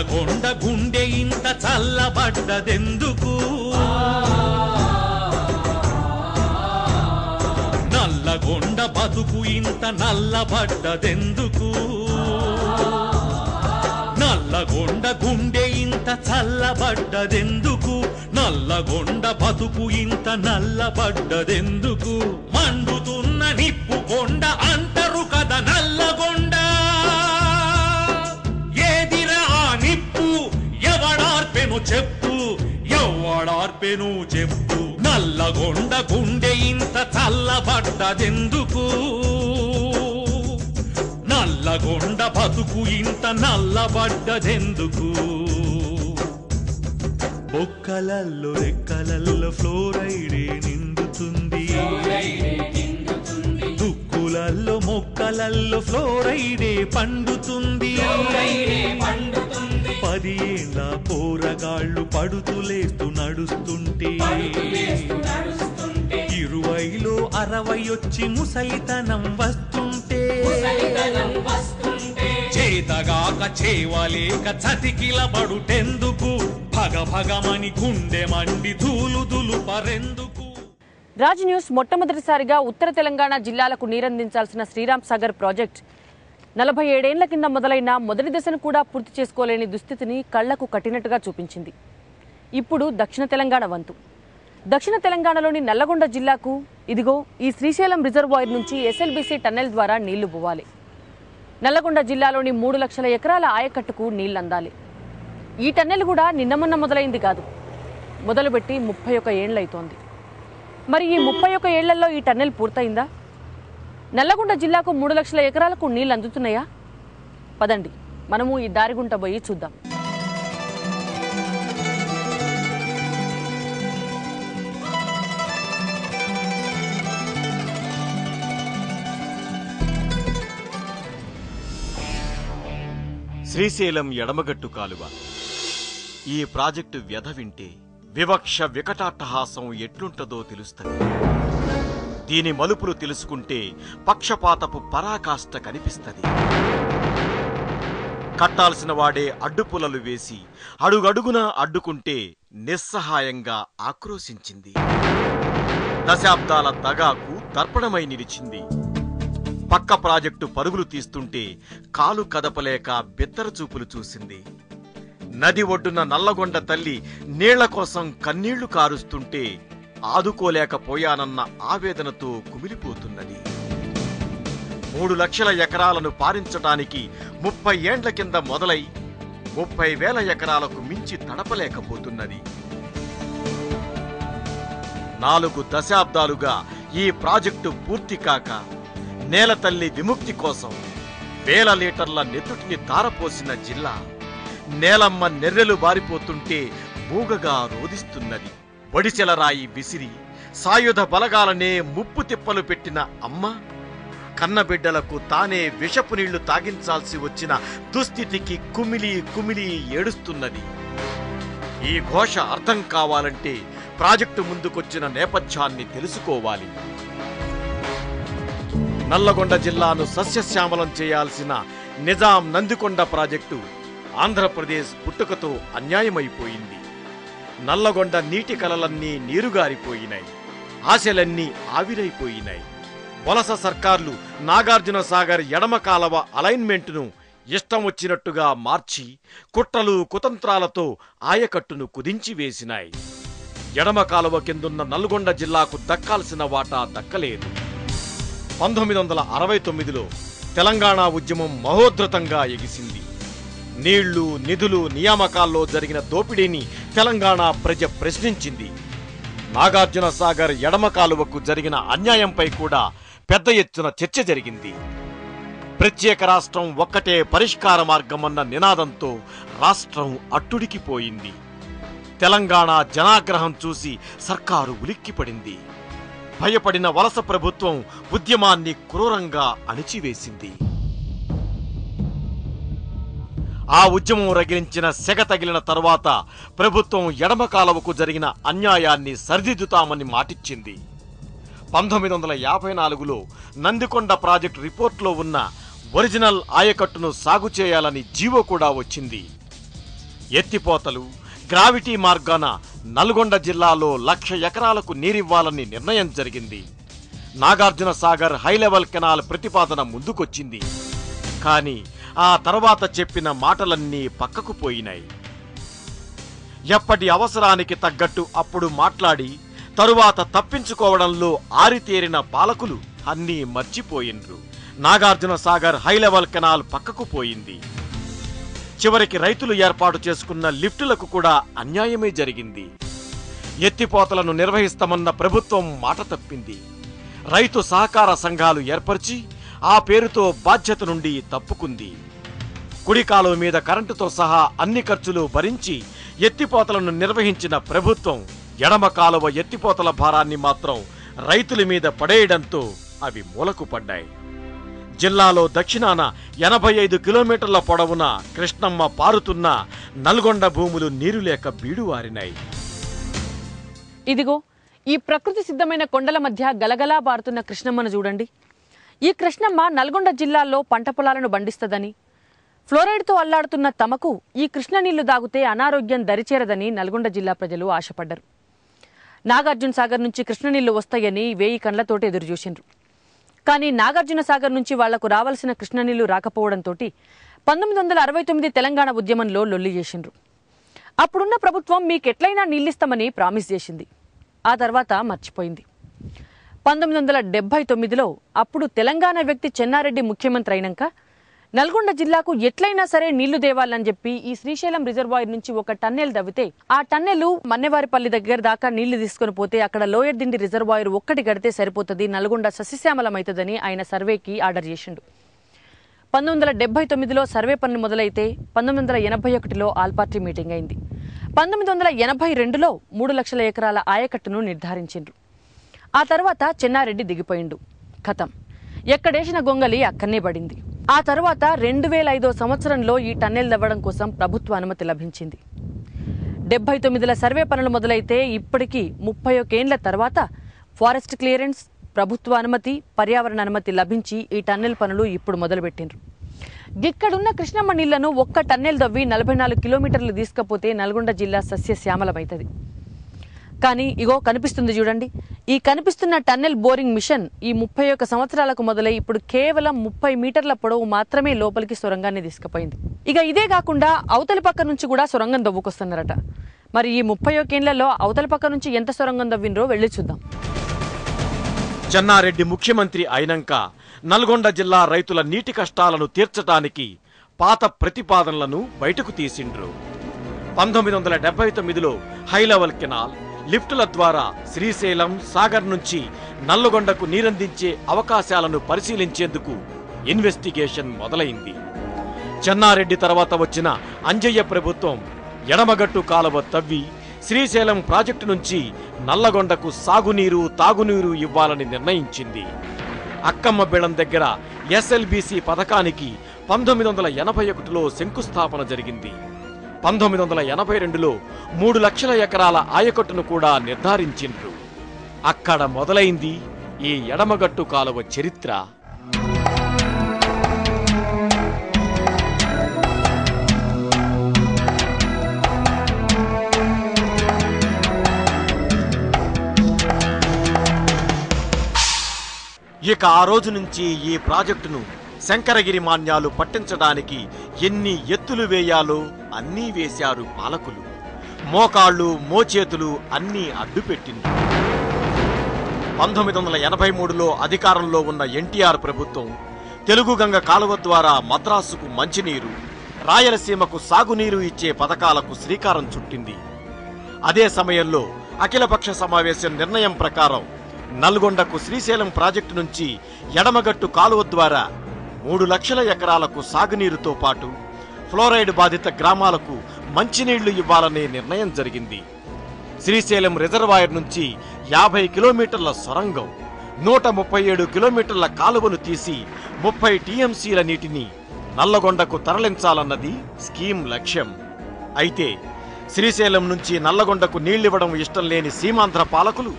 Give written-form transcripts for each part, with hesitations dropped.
నల్లగొండ గుండె ఇంత చల్లబడ్డదెందుకు నల్లగొండ బతుకు ఇంత నల్లబడ్డదెందుకు నల్లగొండ గుండె ఇంత చల్లబడ్డదెందుకు నల్లగొండ బతుకు ఇంత నల్లబడ్డదెందుకు మండుతున్న నిప్పు కొండ అంటరు కదా నల్లగొండ ఏదిరా నిప్పు ఎవడార్పెను చెప్పు ఎవడార్పెను చెప్పు నల్లగొండ గుండె ఇంత చల్లబడ్డదెందుకు నల్లగొండ బతుకు ఇంత నల్లబడ్డదెందుకు బొక్కలల్లో రెక్కలల్లో ఫ్లోరైడే నిండుతుంది దుక్కులల్లో మొక్కలల్లో ఫ్లోరైడే పండుతుంది 10 ఏళ్ళ పోరగాళ్ళు పడుతులేస్తూ నడుస్తుంటే 20లో 60 వచ్చి ముసలితనం వస్తుంటే చేతగాక చేవలేక చతికిల పడుటెందుకు భగ భగమని గుండె మండి ధూలు దులుపరెందుకు. రాజ్ న్యూస్ మొట్టమొదటిసారిగా ఉత్తర తెలంగాణ జిల్లాలకు నీరందించాల్సిన శ్రీరామ్ సాగర్ ప్రాజెక్ట్ 47 ఏళ్ల కింద మొదలైన మొదటి దశను కూడా పూర్తి చేసుకోలేని దుస్థితిని కళ్లకు కట్టినట్టుగా చూపించింది. ఇప్పుడు దక్షిణ తెలంగాణ వంతు. దక్షిణ తెలంగాణలోని నల్లగొండ జిల్లాకు ఇదిగో ఈ శ్రీశైలం రిజర్వాయర్ నుంచి ఎస్ఎల్బీసీ టన్నెల్ ద్వారా నీళ్లు పోవాలి. నల్లగొండ జిల్లాలోని 3 లక్షల ఎకరాల ఆయకట్టుకు నీళ్లు అందాలి. ఈ టన్నెల్ కూడా నిన్న మొన్న మొదలైంది కాదు, మొదలుపెట్టి 31 ఏళ్లైతోంది. మరి ఈ 31 ఏళ్లలో ఈ టన్నెల్ పూర్తయిందా? నల్లగొండ జిల్లాకు 3 లక్షల ఎకరాలకు నీళ్లు అందుతున్నాయా? పదండి మనము ఈ దారిగుంట పోయి చూద్దాం. శ్రీశైలం ఎడమగట్టు కాలువ. ఈ ప్రాజెక్టు వ్యధ వింటే వివక్ష వికటాట్టహాసం ఎట్లుంటదో తెలుస్తుంది. దీని మలుపులు తెలుసుకుంటే పక్షపాతపు పరాకాష్ట కనిపిస్తుంది. కట్టాల్సిన వాడే అడ్డుపులలు వేసి అడుగడుగునా అడ్డుకుంటే నిస్సహాయంగా ఆక్రోశించింది. దశాబ్దాల దగాకు తర్పణమై నిలిచింది. పక్క ప్రాజెక్టు పరుగులు తీస్తుంటే కాలు కదపలేక బిత్తరచూపులు చూసింది. నది ఒడ్డున నల్లగొండ తల్లి నీళ్ల కోసం కన్నీళ్లు కారుస్తుంటే ఆదుకోలేకపోయానన్న ఆవేదనతో కుమిలిపోతున్నది. 3 లక్షల ఎకరాలను పారించటానికి 30 ఏండ్ల కింద మొదలై 30,000 ఎకరాలకు మించి తడపలేకపోతున్నది. 4 దశాబ్దాలుగా ఈ ప్రాజెక్టు పూర్తి కాక నేల తల్లి విముక్తి కోసం 1000 లీటర్ల నెత్తుటిని తారపోసిన జిల్లా నేలమ్మ నెర్రెలు బారిపోతుంటే మూగగా రోదిస్తున్నది. వడిచెలరాయి విసిరి సాయుధ బలగాలనే ముప్పు తిప్పలు పెట్టిన అమ్మ కన్నబిడ్డలకు తానే విషపు నీళ్లు తాగించాల్సి వచ్చిన దుస్థితికి కుమిలి కుమిలి ఏడుస్తున్నది. ఈ ఘోష అర్థం కావాలంటే ప్రాజెక్టు ముందుకొచ్చిన నేపథ్యాన్ని తెలుసుకోవాలి. నల్లగొండ జిల్లాను సస్యశ్యామలం చేయాల్సిన నిజాం నందికొండ ప్రాజెక్టు ఆంధ్రప్రదేశ్ పుట్టుకతో అన్యాయమైపోయింది. నల్లగొండ నీటి కలలన్నీ నీరుగారిపోయినాయి. ఆశలన్నీ ఆవిరైపోయినాయి. వలస సర్కార్లు నాగార్జున సాగర్ ఎడమ కాలవ అలైన్మెంటును ఇష్టం వచ్చినట్టుగా మార్చి కుట్రలు కుతంత్రాలతో ఆయకట్టును కుదించి వేసినాయి. ఎడమ కాలువ కిందున్న నల్గొండ జిల్లాకు దక్కాల్సిన వాటా దక్కలేదు. 1969లో తెలంగాణ ఉద్యమం మహోద్ధృతంగా ఎగిసింది. నీళ్లు నిధులు నియామకాల్లో జరిగిన దోపిడీని తెలంగాణ ప్రజ ప్రశ్నించింది. నాగార్జున సాగర్ ఎడమ కాలువకు జరిగిన అన్యాయంపై కూడా పెద్ద ఎత్తున చర్చ జరిగింది. ప్రత్యేక రాష్ట్రం ఒక్కటే పరిష్కార మార్గమన్న నినాదంతో రాష్ట్రం అట్టుడికిపోయింది. తెలంగాణ జనాగ్రహం చూసి సర్కారు ఉలిక్కిపడింది. భయపడిన వలస ప్రభుత్వం ఉద్యమాన్ని క్రూరంగా అణిచివేసింది. ఆ ఉద్యమం రగిలించిన సెగ తగిలిన తరువాత ప్రభుత్వం ఎడమ కాలువకు జరిగిన అన్యాయాన్ని సరిదిద్దుతామని మాటిచ్చింది. 1954లో నందికొండ ప్రాజెక్టు రిపోర్టులో ఉన్న ఒరిజినల్ ఆయకట్టును సాగు చేయాలని జీవో కూడా వచ్చింది. ఎత్తిపోతలు, గ్రావిటీ మార్గాన నల్గొండ జిల్లాలో 1,00,000 ఎకరాలకు నీరివ్వాలని నిర్ణయం జరిగింది. నాగార్జున సాగర్ హైలెవెల్ కెనాల్ ప్రతిపాదన ముందుకొచ్చింది. కానీ ఆ తర్వాత చెప్పిన మాటలన్నీ పక్కకు పోయినాయి. ఎప్పటి అవసరానికి తగ్గట్టు అప్పుడు మాట్లాడి తరువాత తప్పించుకోవడంలో ఆరితేరిన పాలకులు అన్నీ మర్చిపోయిండ్రు. నాగార్జున సాగర్ హైలెవెల్ కెనాల్ పక్కకు పోయింది. చివరికి రైతులు ఏర్పాటు చేసుకున్న లిఫ్టులకు కూడా అన్యాయమే జరిగింది. ఎత్తిపోతలను నిర్వహిస్తామన్న ప్రభుత్వం మాట తప్పింది. రైతు సహకార సంఘాలు ఏర్పరిచి ఆ పేరుతో బాధ్యత నుండి తప్పుకుంది. కుడికాలువ మీద కరెంటుతో సహా అన్ని ఖర్చులు భరించి ఎత్తిపోతలను నిర్వహించిన ప్రభుత్వం ఎడమ కాలువ ఎత్తిపోతల భారాన్ని మాత్రం రైతుల మీద పడేయడంతో అవి మూలకు పడ్డాయి. జిల్లాలో దక్షిణాన 85 కిలోమీటర్ల పొడవున కృష్ణమ్మ పారుతున్న నల్గొండ భూములు నీరు లేక బీడువారినాయి. ఇదిగో ఈ ప్రకృతి సిద్ధమైన కొండల మధ్య గలగలా బారుతున్న కృష్ణమ్మను చూడండి. ఈ కృష్ణమ్మ నల్గొండ జిల్లాలో పంట పొలాలను బండిస్తదని, ఫ్లోరైడ్తో అల్లాడుతున్న తమకు ఈ కృష్ణ నీళ్లు దాగితే అనారోగ్యం దరిచేరదని నల్గొండ జిల్లా ప్రజలు ఆశపడ్డారు. నాగార్జున సాగర్ నుంచి కృష్ణ నీళ్లు వస్తాయని 1000 కండ్లతోటి ఎదురుచూసిండ్రు. కానీ నాగార్జున సాగర్ నుంచి వాళ్లకు రావాల్సిన కృష్ణ నీళ్లు రాకపోవడంతో 1969 తెలంగాణ ఉద్యమంలో లొల్లి చేసిండ్రు. అప్పుడున్న ప్రభుత్వం మీకెట్లయినా నీళ్లిస్తామని ప్రామిస్ చేసింది. ఆ తర్వాత మర్చిపోయింది. 1979లో అప్పుడు తెలంగాణ వ్యక్తి చెన్నారెడ్డి ముఖ్యమంత్రి అయినాక నల్గొండ జిల్లాకు ఎట్లయినా సరే నీళ్లు దేవాలని చెప్పి ఈ శ్రీశైలం రిజర్వాయర్ నుంచి ఒక టన్నెల్ దవ్వితే ఆ టన్నెల్ మన్నెవారిపల్లి దగ్గర దాకా నీళ్లు తీసుకుని పోతే అక్కడ లోయర్ దిండి రిజర్వాయర్ ఒక్కటి కడితే సరిపోతుంది, నల్గొండ సస్యశ్యామలమవుతుందని ఆయన సర్వేకి ఆర్డర్ చేసిండు. 1979లో సర్వే పనులు మొదలైతే 1981లో ఆల్ పార్టీ మీటింగ్ అయింది. 1982లో 3 లక్షల ఎకరాల ఆయకట్టును నిర్ధారించిండ్రు. ఆ తర్వాత చెన్నారెడ్డి దిగిపోయిండు. ఖతం. ఎక్కడేసిన గొంగలి అక్కడనే పడింది. ఆ తర్వాత 2005 సంవత్సరంలో ఈ టన్నెల్ దవ్వడం కోసం ప్రభుత్వ అనుమతి లభించింది. 79ల సర్వే పనులు మొదలైతే ఇప్పటికీ 31 ఏళ్ల తర్వాత ఫారెస్ట్ క్లియరెన్స్, ప్రభుత్వ అనుమతి, పర్యావరణ అనుమతి లభించి ఈ టన్నెల్ పనులు ఇప్పుడు మొదలుపెట్టిండ్రు. ఇక్కడున్న కృష్ణమ్మ నీళ్లను ఒక్క టన్నెల్ దవ్వి 44 కిలోమీటర్లు తీసుకపోతే నల్గొండ జిల్లా సస్యశ్యామలమైతుంది. కానీ ఇగో కనిపిస్తుంది చూడండి. ఈ కనిపిస్తున్న టన్నెల్ బోరింగ్ మిషన్ ఈ 31 సంవత్సరాలకు మొదలై ఇప్పుడు కేవలం 30 మీటర్ల పొడవు మాత్రమే లోపలికి సొరంగాన్ని తీసుకుపోయింది. ఇక ఇదే కాకుండా అవతలి పక్క నుంచి కూడా సొరంగం దవ్వుకొస్తున్నారట. మరి ఈ 31 ఏళ్లలో అవతలి పక్క నుంచి ఎంత సొరంగం దవ్వినరో వెళ్ళి చూద్దాం. చెన్నారెడ్డి ముఖ్యమంత్రి అయినాక నల్గొండ జిల్లా రైతుల నీటి కష్టాలను తీర్చడానికి పాత ప్రతిపాదనలను బయటకు తీసిండ్రు. 1979లో హైలెవెల్ కెనాల్, లిఫ్టుల ద్వారా శ్రీశైలం, సాగర్ నుంచి నల్లగొండకు నీరందించే అవకాశాలను పరిశీలించేందుకు ఇన్వెస్టిగేషన్ మొదలైంది. చెన్నారెడ్డి తర్వాత వచ్చిన అంజయ్య ప్రభుత్వం ఎడమగట్టు కాలువ తవ్వి శ్రీశైలం ప్రాజెక్టు నుంచి నల్లగొండకు సాగునీరు, తాగునీరు ఇవ్వాలని నిర్ణయించింది. అక్కమ్మ బేళం దగ్గర ఎస్ఎల్బిసి పథకానికి 1981లో శంకుస్థాపన జరిగింది. 1982లో 3 లక్షల ఎకరాల ఆయకట్టును కూడా నిర్ధారించిండ్రు. అక్కడ మొదలైంది ఈ ఎడమగట్టు కాలువ చరిత్ర. ఇక ఆ రోజు నుంచి ఈ ప్రాజెక్టును శంకరగిరి మాన్యాలు పట్టించడానికి ఎన్ని ఎత్తులు వేయాలో అన్నీ వేశారు పాలకులు. మోకాళ్ళు, మోచేతులు అన్నీ అడ్డుపెట్టింది. 1983లో అధికారంలో ఉన్న ఎన్టీఆర్ ప్రభుత్వం తెలుగుగంగ కాలువ ద్వారా మద్రాసుకు మంచినీరు, రాయలసీమకు సాగునీరు ఇచ్చే పథకాలకు శ్రీకారం చుట్టింది. అదే సమయంలో అఖిలపక్ష సమావేశం నిర్ణయం ప్రకారం నల్గొండకు శ్రీశైలం ప్రాజెక్టు నుంచి ఎడమగట్టు కాలువ ద్వారా 3 లక్షల ఎకరాలకు సాగునీరుతో పాటు ఫ్లోరైడ్ బాధిత గ్రామాలకు మంచినీళ్లు ఇవ్వాలనే నిర్ణయం జరిగింది. శ్రీశైలం రిజర్వాయర్ నుంచి 50 కిలోమీటర్ల సొరంగం, 137 కిలోమీటర్ల కాలువను తీసి 30 టీఎంసీల నీటిని నల్లగొండకు తరలించాలన్నది స్కీమ్ లక్ష్యం. అయితే శ్రీశైలం నుంచి నల్లగొండకు నీళ్లివ్వడం ఇష్టం లేని సీమాంధ్ర పాలకులు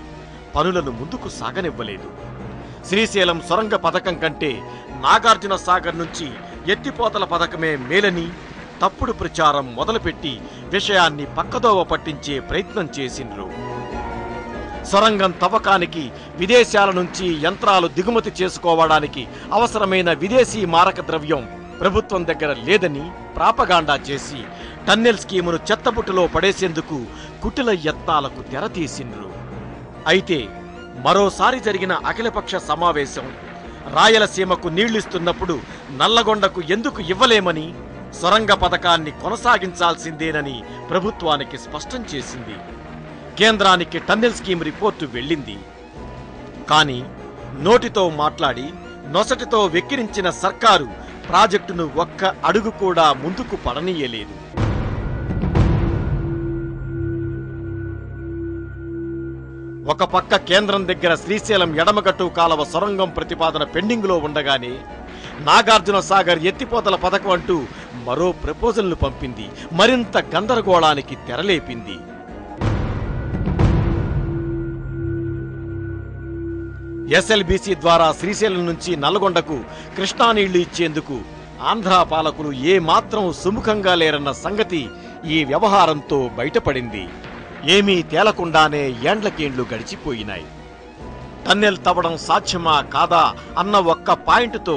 పనులను ముందుకు సాగనివ్వలేదు. శ్రీశైలం సొరంగ పథకం కంటే నాగార్జున సాగర్ నుంచి ఎత్తిపోతల పథకమే మేలని తప్పుడు ప్రచారం మొదలుపెట్టి విషయాన్ని పక్కదోవ పట్టించే ప్రయత్నం చేసిండ్రు. సొరంగం తవ్వకానికి విదేశాల నుంచి యంత్రాలు దిగుమతి చేసుకోవడానికి అవసరమైన విదేశీ మారక ద్రవ్యం ప్రభుత్వం దగ్గర లేదని ప్రాపగాండా చేసి టన్నెల్ స్కీమును చెత్తబుట్టలో పడేసేందుకు కుటిల యత్నాలకు తెరతీసిండ్రు. అయితే మరోసారి జరిగిన అఖిలపక్ష సమావేశం రాయలసీమకు నీళ్లిస్తున్నప్పుడు నల్లగొండకు ఎందుకు ఇవ్వలేమని, సొరంగ పథకాన్ని కొనసాగించాల్సిందేనని ప్రభుత్వానికి స్పష్టం చేసింది. కేంద్రానికి టన్నెల్ స్కీమ్ రిపోర్టు వెళ్ళింది. కానీ నోటితో మాట్లాడి నొసటితో వెక్కిరించిన సర్కారు ప్రాజెక్టును ఒక్క అడుగు కూడా ముందుకు పడనీయలేదు. ఒక పక్క కేంద్రం దగ్గర శ్రీశైలం ఎడమగట్టు కాలవ సొరంగం ప్రతిపాదన పెండింగ్లో ఉండగానే నాగార్జున సాగర్ ఎత్తిపోతల పథకం అంటూ మరో ప్రపోజల్ను పంపింది. మరింత గందరగోళానికి తెరలేపింది. ఎస్ఎల్బీసీ ద్వారా శ్రీశైలం నుంచి నల్లగొండకు కృష్ణా నీళ్లు ఇచ్చేందుకు ఆంధ్ర పాలకులు ఏమాత్రం సుముఖంగా లేరన్న సంగతి ఈ వ్యవహారంతో బయటపడింది. ఏమీ తేలకుండానే ఏండ్లకేండ్లు గడిచిపోయినాయి. టన్నెల్ తవ్వడం సాధ్యమా కాదా అన్న ఒక్క పాయింట్తో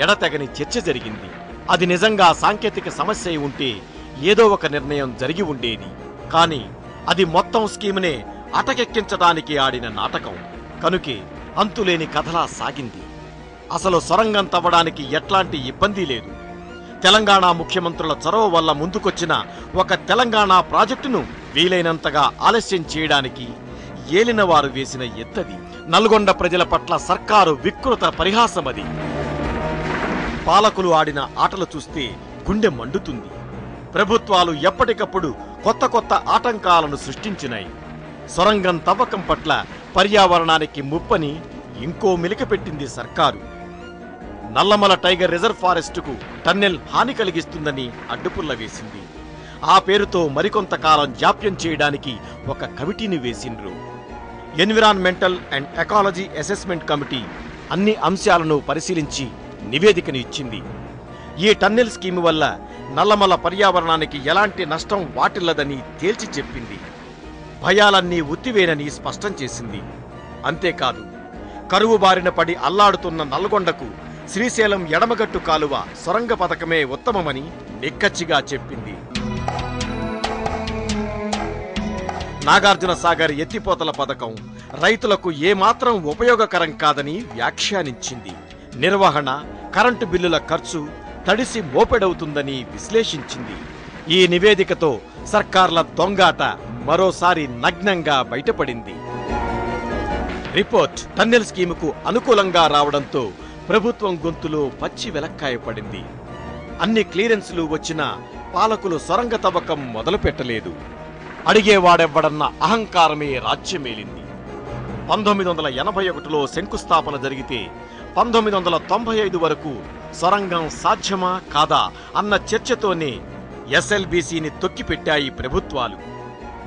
ఎడతెగని చర్చ జరిగింది. అది నిజంగా సాంకేతిక సమస్య ఉంటే ఏదో ఒక నిర్ణయం జరిగి ఉండేది. కానీ అది మొత్తం స్కీమునే అటకెక్కించడానికి ఆడిన నాటకం కనుకే అంతులేని కథలా సాగింది. అసలు సొరంగం తవ్వడానికి ఎట్లాంటి ఇబ్బంది లేదు. తెలంగాణ ముఖ్యమంత్రుల చొరవ వల్ల ముందుకొచ్చిన ఒక తెలంగాణ ప్రాజెక్టును వీలైనంతగా ఆలస్యం చేయడానికి ఏలినవారు వేసిన ఎత్తది. నల్గొండ ప్రజల పట్ల సర్కారు వికృత పరిహాసమది. పాలకులు ఆడిన ఆటలు చూస్తే గుండె మండుతుంది. ప్రభుత్వాలు ఎప్పటికప్పుడు కొత్త కొత్త ఆటంకాలను సృష్టించినాయి. సొరంగం తవ్వకం పట్ల పర్యావరణానికి ముప్పని ఇంకో మెలికపెట్టింది సర్కారు. నల్లమల టైగర్ రిజర్వ్ ఫారెస్టుకు టన్నెల్ హాని కలిగిస్తుందని అడ్డుపుల్ల వేసింది. ఆ పేరుతో మరికొంతకాలం జాప్యం చేయడానికి ఒక కమిటీని వేసిండ్రు. Environmental and ecology assessment committee అన్ని అంశాలను పరిశీలించి నివేదికను ఇచ్చింది. ఈ టన్నెల్ స్కీము వల్ల నల్లమల పర్యావరణానికి ఎలాంటి నష్టం వాటిల్లదని తేల్చి చెప్పింది. భయాలన్నీ ఉత్తివేనని స్పష్టం చేసింది. అంతేకాదు, కరువు బారిన పడి అల్లాడుతున్న నల్గొండకు శ్రీశైలం ఎడమగట్టు కాలువ సొరంగ పథకమే ఉత్తమమని నిక్కచ్చిగా చెప్పింది. నాగార్జున సాగర్ ఎత్తిపోతల పథకం రైతులకు ఏమాత్రం ఉపయోగకరం కాదని వ్యాఖ్యానించింది. నిర్వహణ, కరెంటు బిల్లుల ఖర్చు తడిసి మోపెడవుతుందని విశ్లేషించింది. ఈ నివేదికతో సర్కార్ల దొంగాట మరోసారి నగ్నంగా బయటపడింది. రిపోర్ట్ టన్నెల్ స్కీముకు అనుకూలంగా రావడంతో ప్రభుత్వం గొంతులో పచ్చి వెలక్కాయ పడింది. అన్ని క్లియరెన్సులు వచ్చినా పాలకులు సొరంగ తవ్వకం మొదలు పెట్టలేదు. అడిగేవాడెవ్వడన్న అహంకారమే రాజ్యమేలింది. 1981లో శంకుస్థాపన జరిగితే 1995 వరకు సొరంగం సాధ్యమా కాదా అన్న చర్చతోనే ఎస్ఎల్బీసీని తొక్కిపెట్టాయి ప్రభుత్వాలు.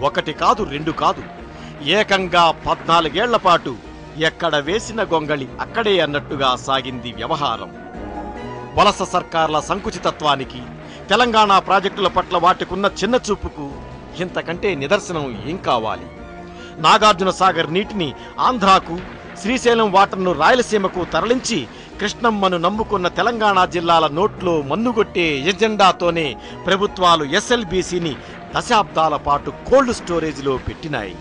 ఒకటి కాదు, రెండు కాదు, ఏకంగా 14 ఏళ్ల పాటు ఎక్కడ వేసిన గొంగళి అక్కడే అన్నట్టుగా సాగింది వ్యవహారం. వలస సర్కార్ల సంకుచితత్వానికి, తెలంగాణ ప్రాజెక్టుల పట్ల వాటికున్న చిన్నచూపుకు ఇంతకంటే నిదర్శనం ఏం కావాలి? నాగార్జున సాగర్ నీటిని ఆంధ్రాకు, శ్రీశైలం వాటర్ను రాయలసీమకు తరలించి కృష్ణమ్మను నమ్ముకున్న తెలంగాణ జిల్లాల నోట్లో మన్నుగొట్టే ఎజెండాతోనే ప్రభుత్వాలు ఎస్ఎల్బీసీని దశాబ్దాల పాటు కోల్డ్ స్టోరేజ్లో పెట్టినాయి.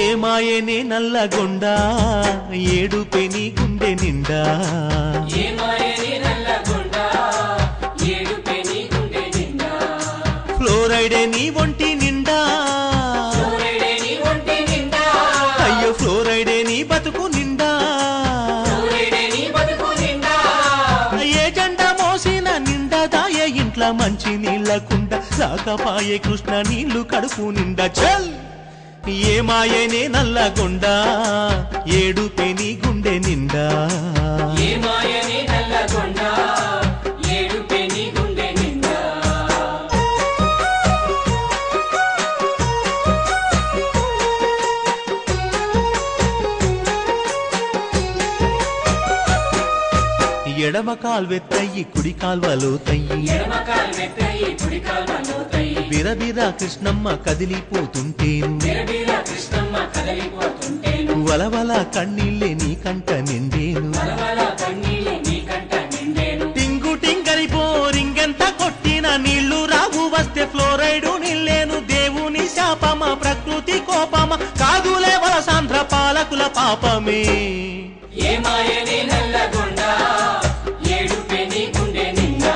ఏమాయనే నల్లగొండ ఏడుపే నీ గుండె నిండా, ఫ్లోరైడే నీ ఒంటి నిండా, అయ్యో ఫ్లోరైడే నీ బతుకు నిండా, ఏ జెండా మోసిన నిండా దాయే ఇంట్ల మంచి నీళ్ళకుండ, రాకపాయే కృష్ణ నీళ్లు కడుపు నిండా. చల్ ఏమాయనే నల్లగొండ ఏడుపే నీ గుండె నిండా, ఏమాయనే నల్లగొండ ఏడుపే నీ గుండె నిండా. ఎడమ కాల్వెత్తయ్యి కుడి కాల్వలో తయ్యి బిరబిర కృష్ణమ్మ కదిలిపోతుంటేను వలవల కన్నీళ్ళే నీ కంట నిండేను టింగు టింగరిపో రింగెంత కొట్టిన నీళ్లు రావు వస్తే ఫ్లోరైడు నిల్లేను దేవుని శాపమ ప్రకృతి కోపమ కాదులే వలసాంధ్ర పాలకుల పాపమే ఏమాయని నల్లగొండ ఏడుపే నీ గుండె నిండా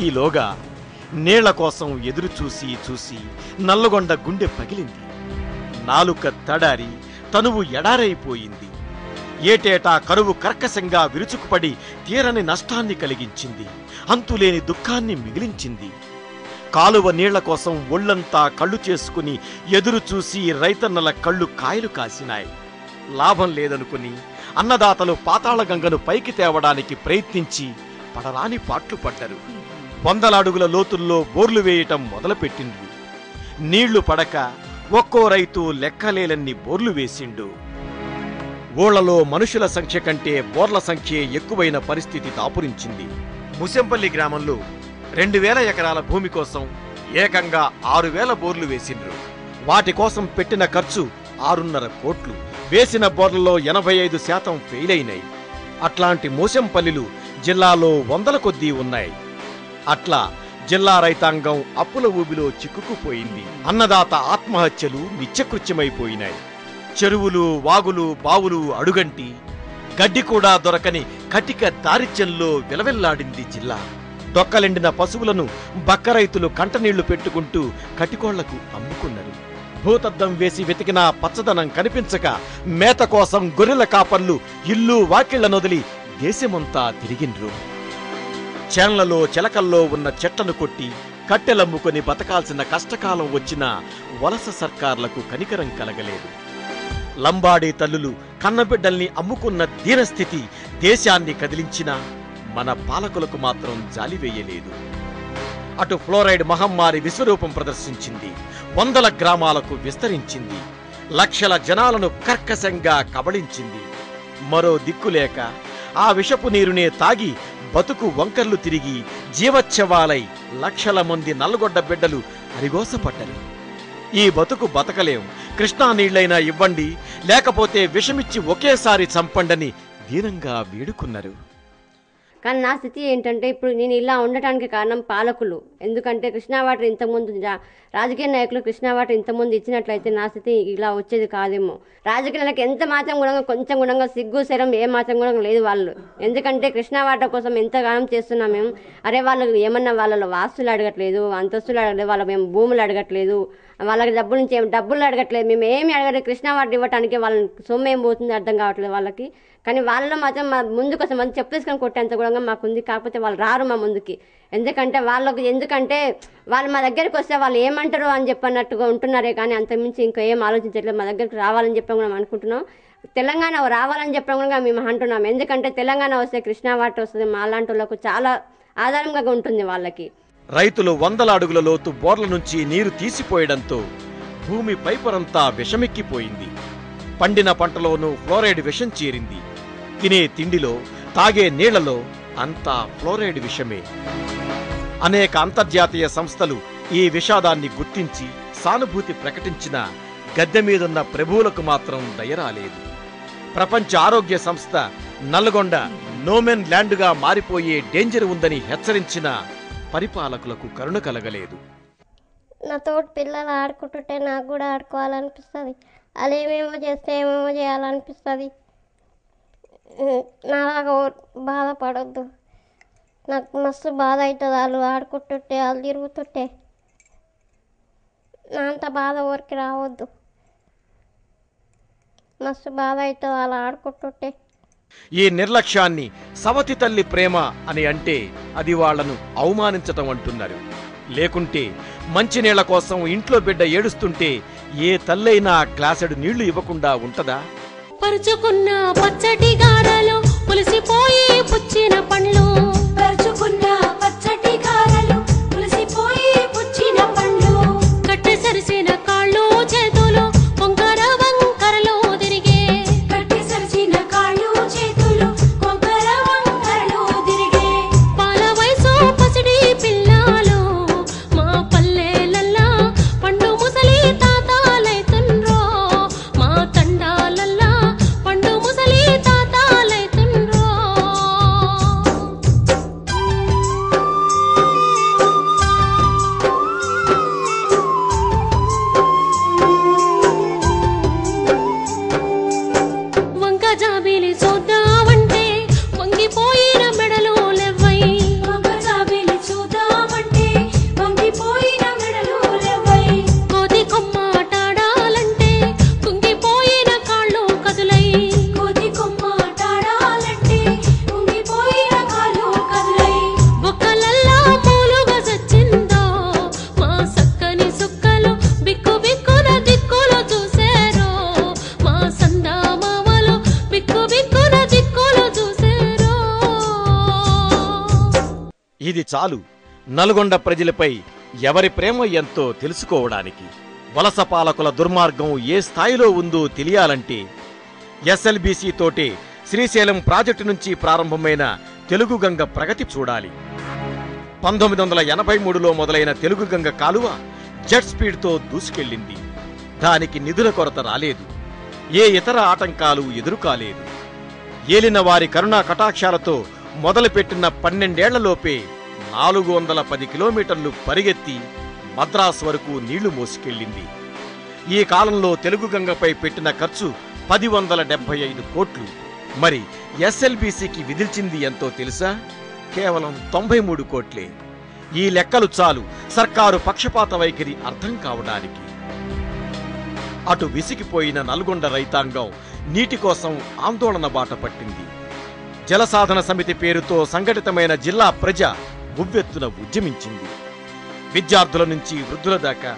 ఈలోగా నీళ్ల కోసం ఎదురు చూసి చూసి నల్లగొండ గుండె పగిలింది. నాలుక తడారి తనువు ఎడారైపోయింది. ఏటేటా కరువు కర్కశంగా విరుచుకుపడి తీరని నష్టాన్ని కలిగించింది. అంతులేని దుఃఖాన్ని మిగిలించింది. కాలువ నీళ్ల కోసం ఒళ్లంతా కళ్ళు చేసుకుని ఎదురు చూసి రైతన్నల కళ్ళు కాయలు కాసినాయి. లాభం లేదనుకుని అన్నదాతలు పాతాళగంగను పైకి తేవడానికి ప్రయత్నించి పడరాని పాట్లు పడ్డరు. 100 అడుగుల లోతుల్లో బోర్లు వేయటం మొదలుపెట్టిండ్రు. నీళ్లు పడక ఒక్కో రైతు లెక్కలేలన్ని బోర్లు వేసిండు. ఊళ్లలో మనుషుల సంఖ్య కంటే బోర్ల సంఖ్యే ఎక్కువైన పరిస్థితి దాపురించింది. ముసెంపల్లి గ్రామంలో 2000 ఎకరాల భూమి కోసం ఏకంగా 6000 బోర్లు వేసిండ్రు. వాటి కోసం పెట్టిన ఖర్చు 6.5 కోట్లు. వేసిన బోర్లలో 85% ఫెయిల్ అయినాయి. అట్లాంటి మోసంపల్లిలు జిల్లాలో 100 కొద్దీ ఉన్నాయి. అట్లా జిల్లా రైతాంగం అప్పుల ఊబిలో చిక్కుకుపోయింది. అన్నదాత ఆత్మహత్యలు నిత్యకృత్యమైపోయినాయి. చెరువులు, వాగులు, బావులు అడుగంటి గడ్డి కూడా దొరకని కటిక దారిద్ర్యంలో విలవెల్లాడింది జిల్లా. డొక్కలెండిన పశువులను బక్క రైతులు కంటనీళ్లు పెట్టుకుంటూ కటికోళ్లకు అమ్ముకున్నారు. భూతద్దం వేసి వెతికినా పచ్చదనం కనిపించక మేత కోసం గొర్రెల కాపర్లు ఇల్లు వాకిళ్లనొదిలి దేశమంతా తిరిగిండ్రు. చేన్లలో చిలకల్లో ఉన్న చెట్లను కొట్టి కట్టెలమ్ముకొని బతకాల్సిన కష్టకాలం వచ్చినా వలస సర్కార్లకు కనికరం కలగలేదు. లంబాడీ తల్లులు కన్నబిడ్డల్ని అమ్ముకున్న దీనస్థితి దేశాన్ని కదిలించినా మన పాలకులకు మాత్రం జాలివేయలేదు. అటు ఫ్లోరైడ్ మహమ్మారి విశ్వరూపం ప్రదర్శించింది. 100 గ్రామాలకు విస్తరించింది. లక్షల జనాలను కర్కశంగా కబళించింది. మరో దిక్కులేక ఆ విషపు నీరునే తాగి బతుకు వంకర్లు తిరిగి జీవచ్ఛవాలై లక్షల మంది నల్లగొడ్డ బిడ్డలు అరిగోసపడ్డరు. ఈ బతుకు బతకలేం, కృష్ణా నీళ్లైనా ఇవ్వండి, లేకపోతే విషమిచ్చి ఒకేసారి చంపండని దీనంగా వేడుకున్నారు. కానీ నా స్థితి ఏంటంటే ఇప్పుడు నేను ఇలా ఉండటానికి కారణం పాలకులు. ఎందుకంటే కృష్ణా వాటర్ ఇంతకుముందు రాజకీయ నాయకులు కృష్ణా వాటర్ ఇంతకుముందు ఇచ్చినట్లయితే నా స్థితి ఇలా వచ్చేది కాదేమో. రాజకీయాలకు ఎంత మాత్రం కూడా కొంచెం కూడా సిగ్గు శరం ఏ మాత్రం కూడా లేదు వాళ్ళు. ఎందుకంటే కృష్ణా వాటర్ కోసం ఎంతగానం చేస్తున్నాం మేము. అరే వాళ్ళు ఏమన్నా వాళ్ళ వాస్తులు అడగట్లేదు, అంతస్తులు అడగట్లేదు, వాళ్ళ మేము భూములు అడగట్లేదు, వాళ్ళకి డబ్బులు అడగట్లేదు, మేము ఏమి అడగలేదు. కృష్ణా వాటర్ ఇవ్వడానికి వాళ్ళని సొమ్ము ఏం పోతుంది అర్థం కావట్లేదు వాళ్ళకి. కానీ వాళ్ళలో మాత్రం మా ముందుకు వస్తే మంది చెప్పేసుకొని కొట్టేంత కూడా మాకుంది. కాకపోతే వాళ్ళు రారు మా ముందుకి. ఎందుకంటే వాళ్ళు మా దగ్గరికి వస్తే వాళ్ళు ఏమంటారు అని చెప్పన్నట్టుగా ఉంటున్నారే కానీ అంతకుమించి ఇంకా ఏం ఆలోచించట్లేదు. మా దగ్గరికి రావాలని చెప్పడం కూడా అనుకుంటున్నాం. తెలంగాణ రావాలని చెప్పడం కూడా మేము అంటున్నాం. ఎందుకంటే తెలంగాణ వస్తే కృష్ణా వాటర్ వస్తుంది, మా అలాంటి వాళ్ళకు చాలా ఆధారంగా ఉంటుంది వాళ్ళకి. రైతులు వందల అడుగుల లోతు బోర్ల నుంచి నీరు తీసిపోయడంతో భూమి పైపొరంతా విషమెక్కిపోయింది. పండిన పంటలోనూ ఫ్లోరైడ్ విషం చేరింది. తినే తిండిలో, తాగే నీళ్లలో అంతా ఫ్లోరైడ్ విషమే. అనేక అంతర్జాతీయ సంస్థలు ఈ విషాదాన్ని గుర్తించి సానుభూతి ప్రకటించిన గద్దె మీదున్న ప్రభువులకు మాత్రం దయరాలేదు. ప్రపంచ ఆరోగ్య సంస్థ నల్గొండ నోమెన్ ల్యాండ్గా మారిపోయే డేంజర్ ఉందని హెచ్చరించిన పరిపాలకులకు కరుణ కలగలేదు. నా తోటి పిల్లలు ఆడుకుంటుంటే నాకు కూడా ఆడుకోవాలనిపిస్తుంది. వాళ్ళు ఏమేమో చేస్తే ఏమేమో చేయాలనిపిస్తుంది. నాలాగా బాధపడొద్దు. నాకు మస్తు బాధ అవుతుంది వాళ్ళు ఆడుకుంటుంటే, వాళ్ళు తిరుగుతుంటే. నా అంత బాధ ఊరికి రావద్దు. మస్తు బాధ అవుతుంది వాళ్ళు ఆడుకుంటుంటే. ఈ నిర్లక్ష్యాన్ని సవతి తల్లి ప్రేమ అని అంటే అది వాళ్లను అవమానించటం అంటున్నారు. లేకుంటే మంచినీళ్ల కోసం ఇంట్లో బిడ్డ ఏడుస్తుంటే ఏ తల్లైనా గ్లాసెడు నీళ్లు ఇవ్వకుండా ఉంటదా? పరుచుకున్న పచ్చటి గారెలు పులిసిపోయి పుచ్చిన పండ్లు, పరుచుకున్న పచ్చటి గారెలు పులిసిపోయి పుచ్చిన పండ్లు, కట్టె సరిసిన కాళ్ళు చేతులు వంకర వంకరలో తిరిగే, కట్టె సరిసిన కాళ్ళు చేతులు వంకర వంకరలో తిరిగే, పాల వయసు పసిడి పిల్లలు మా పల్లెలల్లా పండు ముసలి తాతాలైతుండ్రో, మా తండాలల్లా పండు ముసలి తాతాలైతుండ్రో. వంక జాబిలి చూద్దామంటే వంగిపోయిన మెడలు లెవ్వై, వంక జాబిలి చూద్దామంటే వంగిపోయిన మెడలు లెవ్వై, కోతి కొమ్మాటాడాలంటే కుంగిపోయిన కాళ్ళు కదులై, కోతి కొమ్మాటాడాలంటే కుంగిపోయిన కాళ్ళు కదులై, బొక్కలల్లా మూలుగా చచ్చిందో మా సక్కని సుక్కలు బిక్కు బిక్కున దిక్కులు చూసేరో, మా సందా మామలు బిక్కు బిక్కున దిక్కులు చూసేరో. ఇది చాలు నల్గొండ ప్రజలపై ఎవరి ప్రేమ ఎంతో తెలుసుకోవడానికి. వలస పాలకుల దుర్మార్గం ఏ స్థాయిలో ఉందో తెలియాలంటే ఎస్ఎల్బీసీ తోటే శ్రీశైలం ప్రాజెక్టు నుంచి ప్రారంభమైన తెలుగు గంగ ప్రగతి చూడాలి. 1983లో మొదలైన తెలుగు గంగ కాలువ జెట్ స్పీడ్తో దూసుకెళ్లింది. దానికి నిధుల కొరత రాలేదు. ఏ ఇతర ఆటంకాలు ఎదురుకాలేదు. ఏలిన వారి కరుణా కటాక్షాలతో మొదలుపెట్టిన 12 ఏళ్లలోపే 410 కిలోమీటర్లు పరిగెత్తి మద్రాసు వరకు నీళ్లు మోసుకెళ్లింది. ఈ కాలంలో తెలుగు గంగపై పెట్టిన ఖర్చు 1075 కోట్లు. మరి ఎస్ఎల్బీసీకి విధిల్చింది ఎంతో తెలుసా? కేవలం 93 కోట్లే. ఈ లెక్కలు చాలు సర్కారు పక్షపాత వైఖరి అర్థం కావడానికి. అటు విసిగిపోయిన నల్గొండ రైతాంగం నీటి కోసం ఆందోళన బాట పట్టింది. జలసాధన సమితి పేరుతో సంఘటితమైన జిల్లా ప్రజ ఉవ్వెత్తున ఉద్యమించింది. విద్యార్థుల నుంచి వృద్ధుల దాకా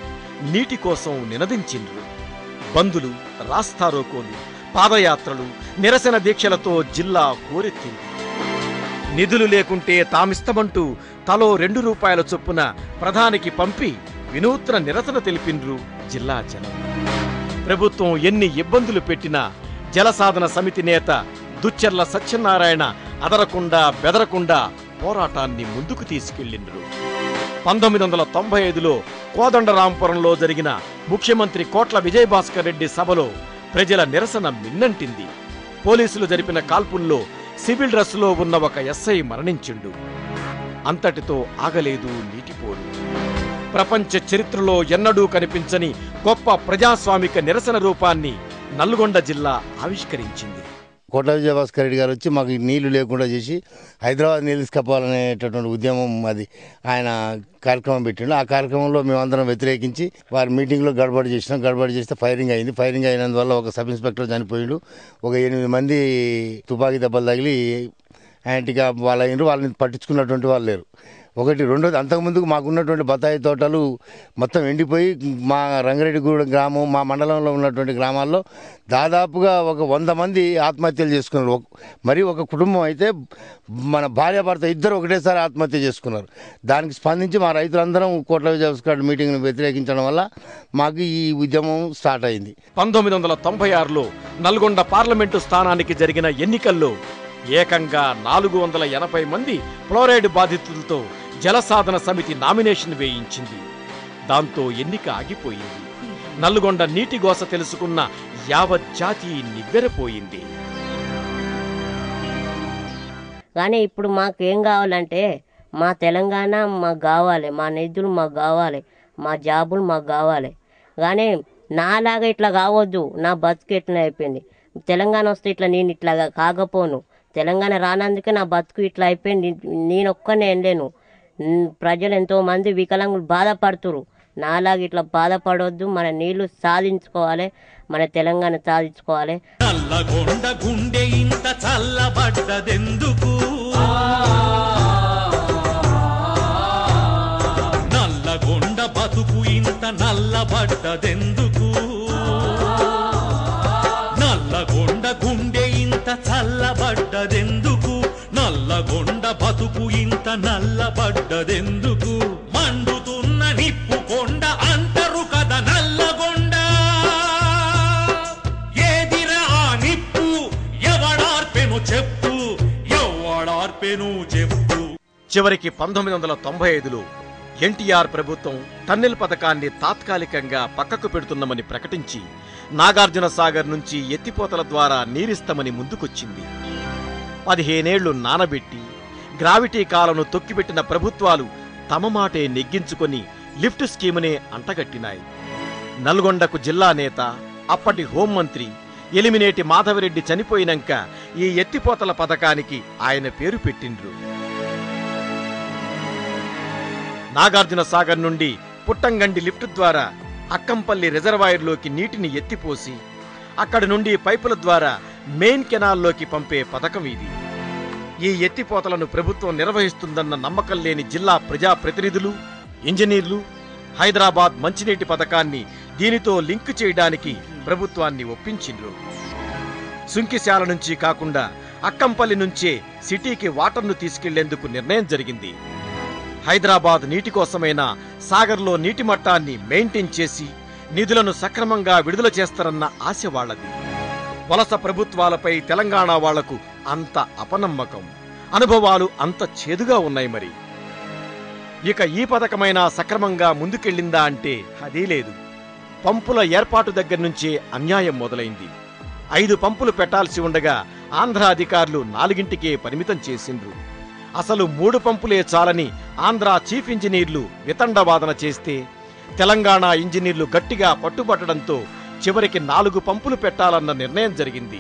నీటి కోసం నినదించిండ్రు. బందులు, రాస్తారోకోలు, పాదయాత్రలు, నిరసన దీక్షలతో జిల్లా హోరెత్తింది. నిధులు లేకుంటే తామిస్తమంటూ తలో ₹2 చొప్పున ప్రధానికి పంపి వినూత్న నిరసన తెలిపిండ్రు జిల్లా జనం. ప్రభుత్వం ఎన్ని ఇబ్బందులు పెట్టినా జలసాధన సమితి నేత దుచ్చెర్ల సత్యనారాయణ అదరకుండా బెదరకుండా పోరాటాన్ని ముందుకు తీసుకెళ్లిండ్రు. 1995లో కోదండరాంపురంలో జరిగిన ముఖ్యమంత్రి కోట్ల విజయభాస్కర్ రెడ్డి సభలో ప్రజల నిరసన మిన్నంటింది. పోలీసులు జరిపిన కాల్పుల్లో సివిల్ డ్రెస్సులో ఉన్న ఒక ఎస్ఐ మరణించిండు. అంతటితో ఆగలేదు నీటిపోరు. ప్రపంచ చరిత్రలో ఎన్నడూ కనిపించని గొప్ప ప్రజాస్వామిక నిరసన రూపాన్ని నల్గొండ జిల్లా ఆవిష్కరించింది. కోట్ల విజయభాస్కర్ రెడ్డి గారు వచ్చి మాకు నీళ్లు లేకుండా చేసి హైదరాబాద్ నీళ్ళు తీసుకపోవాలనేటటువంటి ఉద్యమం అది ఆయన కార్యక్రమం పెట్టిండు. ఆ కార్యక్రమంలో మేమందరం వ్యతిరేకించి వారి మీటింగ్లో గడబడి చేస్తే ఫైరింగ్ అయింది. ఫైరింగ్ అయినందువల్ల ఒక సబ్ ఇన్స్పెక్టర్ చనిపోయిండు. ఒక 8 మంది తుపాకీ దెబ్బలు తగిలి యాంటీగా వాళ్ళని పట్టించుకున్నటువంటి వాళ్ళు లేరు. ఒకటి. రెండోది, అంతకుముందుకు మాకున్నటువంటి బత్తాయి తోటలు మొత్తం ఎండిపోయి మా రంగారెడ్డిగూడెం గ్రామం, మా మండలంలో ఉన్నటువంటి గ్రామాల్లో దాదాపుగా ఒక 100 మంది ఆత్మహత్యలు చేసుకున్నారు. మరి ఒక కుటుంబం అయితే మన భార్యాభర్త ఇద్దరు ఒకటేసారి ఆత్మహత్య చేసుకున్నారు. దానికి స్పందించి మా రైతులందరం కోట్ల విజయభాస్కర్ మీటింగ్ను వ్యతిరేకించడం వల్ల మాకు ఈ ఉద్యమం స్టార్ట్ అయింది. 1996లో నల్గొండ పార్లమెంటు స్థానానికి జరిగిన ఎన్నికల్లో ఏకంగా 480 మంది ఫ్లోరైడ్ బాధితులతో జలసాధన సమితి నామినేషన్ వేయించింది. దాంతో ఎన్నిక ఆగిపోయింది. నల్గొండ నీటి గోస తెలుసుకున్న యావత్ జాతి నివ్వెరపోయింది. కానీ ఇప్పుడు మాకేం కావాలంటే మా తెలంగాణ మాకు కావాలి, మా నిధులు మాకు కావాలి, మా జాబులు మాకు కావాలి. కానీ నాలాగా ఇట్లా కావద్దు. నా బతుకు ఎట్లా అయిపోయింది. తెలంగాణ వస్తే ఇట్లా నేను ఇట్లా కాకపోను. తెలంగాణ రానందుకే నా బతుకు ఇట్లా అయిపోయింది. నేను ఒక్కనే లేను. ప్రజలు ఎంతోమంది వికలాంగులు బాధపడుతురు. నాలాగా ఇట్లా బాధపడవద్దు. మన నీళ్లు సాధించుకోవాలి, మన తెలంగాణ సాధించుకోవాలి. నల్లగొండ గుండె ఇంత చల్లబడ్డదెందుకు? నల్లగొండ బతుకు ఇంత నల్లబడ్డదెందుకు? నల్లగొండ గుండె ఇంత చల్లబడ్డదెందుకు? నల్లగొండ బతుకు ఇంత నల్లబడ్డదెందుకు? మండుతున్న నిప్పు కొండ అంటరు కదా నల్లగొండ. ఏదిరా ఆ నిప్పు? ఎవడార్పెను చెప్పు, ఎవడార్పెను చెప్పు. చివరికి 1995లో ఎన్టీఆర్ ప్రభుత్వం టన్నెల్ పథకాన్ని తాత్కాలికంగా పక్కకు పెడుతున్నామని ప్రకటించి నాగార్జున సాగర్ నుంచి ఎత్తిపోతల ద్వారా నీరిస్తామని ముందుకొచ్చింది. 15 ఏళ్లు నానబెట్టి గ్రావిటీ కాలను తొక్కిపెట్టిన ప్రభుత్వాలు తమ మాటే నెగ్గించుకొని లిఫ్ట్ స్కీమునే అంటగట్టినాయి. నల్గొండకు జిల్లా నేత, అప్పటి హోంమంత్రి ఎలిమినేటి మాధవరెడ్డి చనిపోయినాక ఈ ఎత్తిపోతల పథకానికి ఆయన పేరు పెట్టిండ్రు. నాగార్జున సాగర్ నుండి పుట్టంగండి లిఫ్ట్ ద్వారా అక్కంపల్లి రిజర్వాయర్లోకి నీటిని ఎత్తిపోసి అక్కడి నుండి పైపుల ద్వారా మెయిన్ కెనాల్లోకి పంపే పథకం ఇది. ఈ ఎత్తిపోతలను ప్రభుత్వం నిర్వహిస్తుందన్న నమ్మకం లేని జిల్లా ప్రజాప్రతినిధులు, ఇంజనీర్లు హైదరాబాద్ మంచినీటి పథకాన్ని దీనితో లింక్ చేయడానికి ప్రభుత్వాన్ని ఒప్పించిండ్రు. సుంకిశాల నుంచి కాకుండా అక్కంపల్లి నుంచే సిటీకి వాటర్ను తీసుకెళ్లేందుకు నిర్ణయం జరిగింది. హైదరాబాద్ నీటి కోసమైనా సాగర్లో నీటి మట్టాన్ని మెయింటైన్ చేసి నిధులను సక్రమంగా విడుదల చేస్తారన్న ఆశ వాళ్లది. వలస ప్రభుత్వాలపై తెలంగాణ వాళ్లకు అంత అపనమ్మకం, అనుభవాలు అంత చేదుగా ఉన్నాయి. మరి ఇక ఈ పథకమైనా సక్రమంగా ముందుకెళ్లిందా అంటే అదీ లేదు. పంపుల ఏర్పాటు దగ్గర నుంచే అన్యాయం మొదలైంది. 5 పంపులు పెట్టాల్సి ఉండగా ఆంధ్ర అధికారులు 4కే పరిమితం చేసిండ్రు. అసలు 3 పంపులే చాలని ఆంధ్ర చీఫ్ ఇంజనీర్లు వితండవాదన చేస్తే తెలంగాణ ఇంజనీర్లు గట్టిగా పట్టుబట్టడంతో చివరికి 4 పంపులు పెట్టాలన్న నిర్ణయం జరిగింది.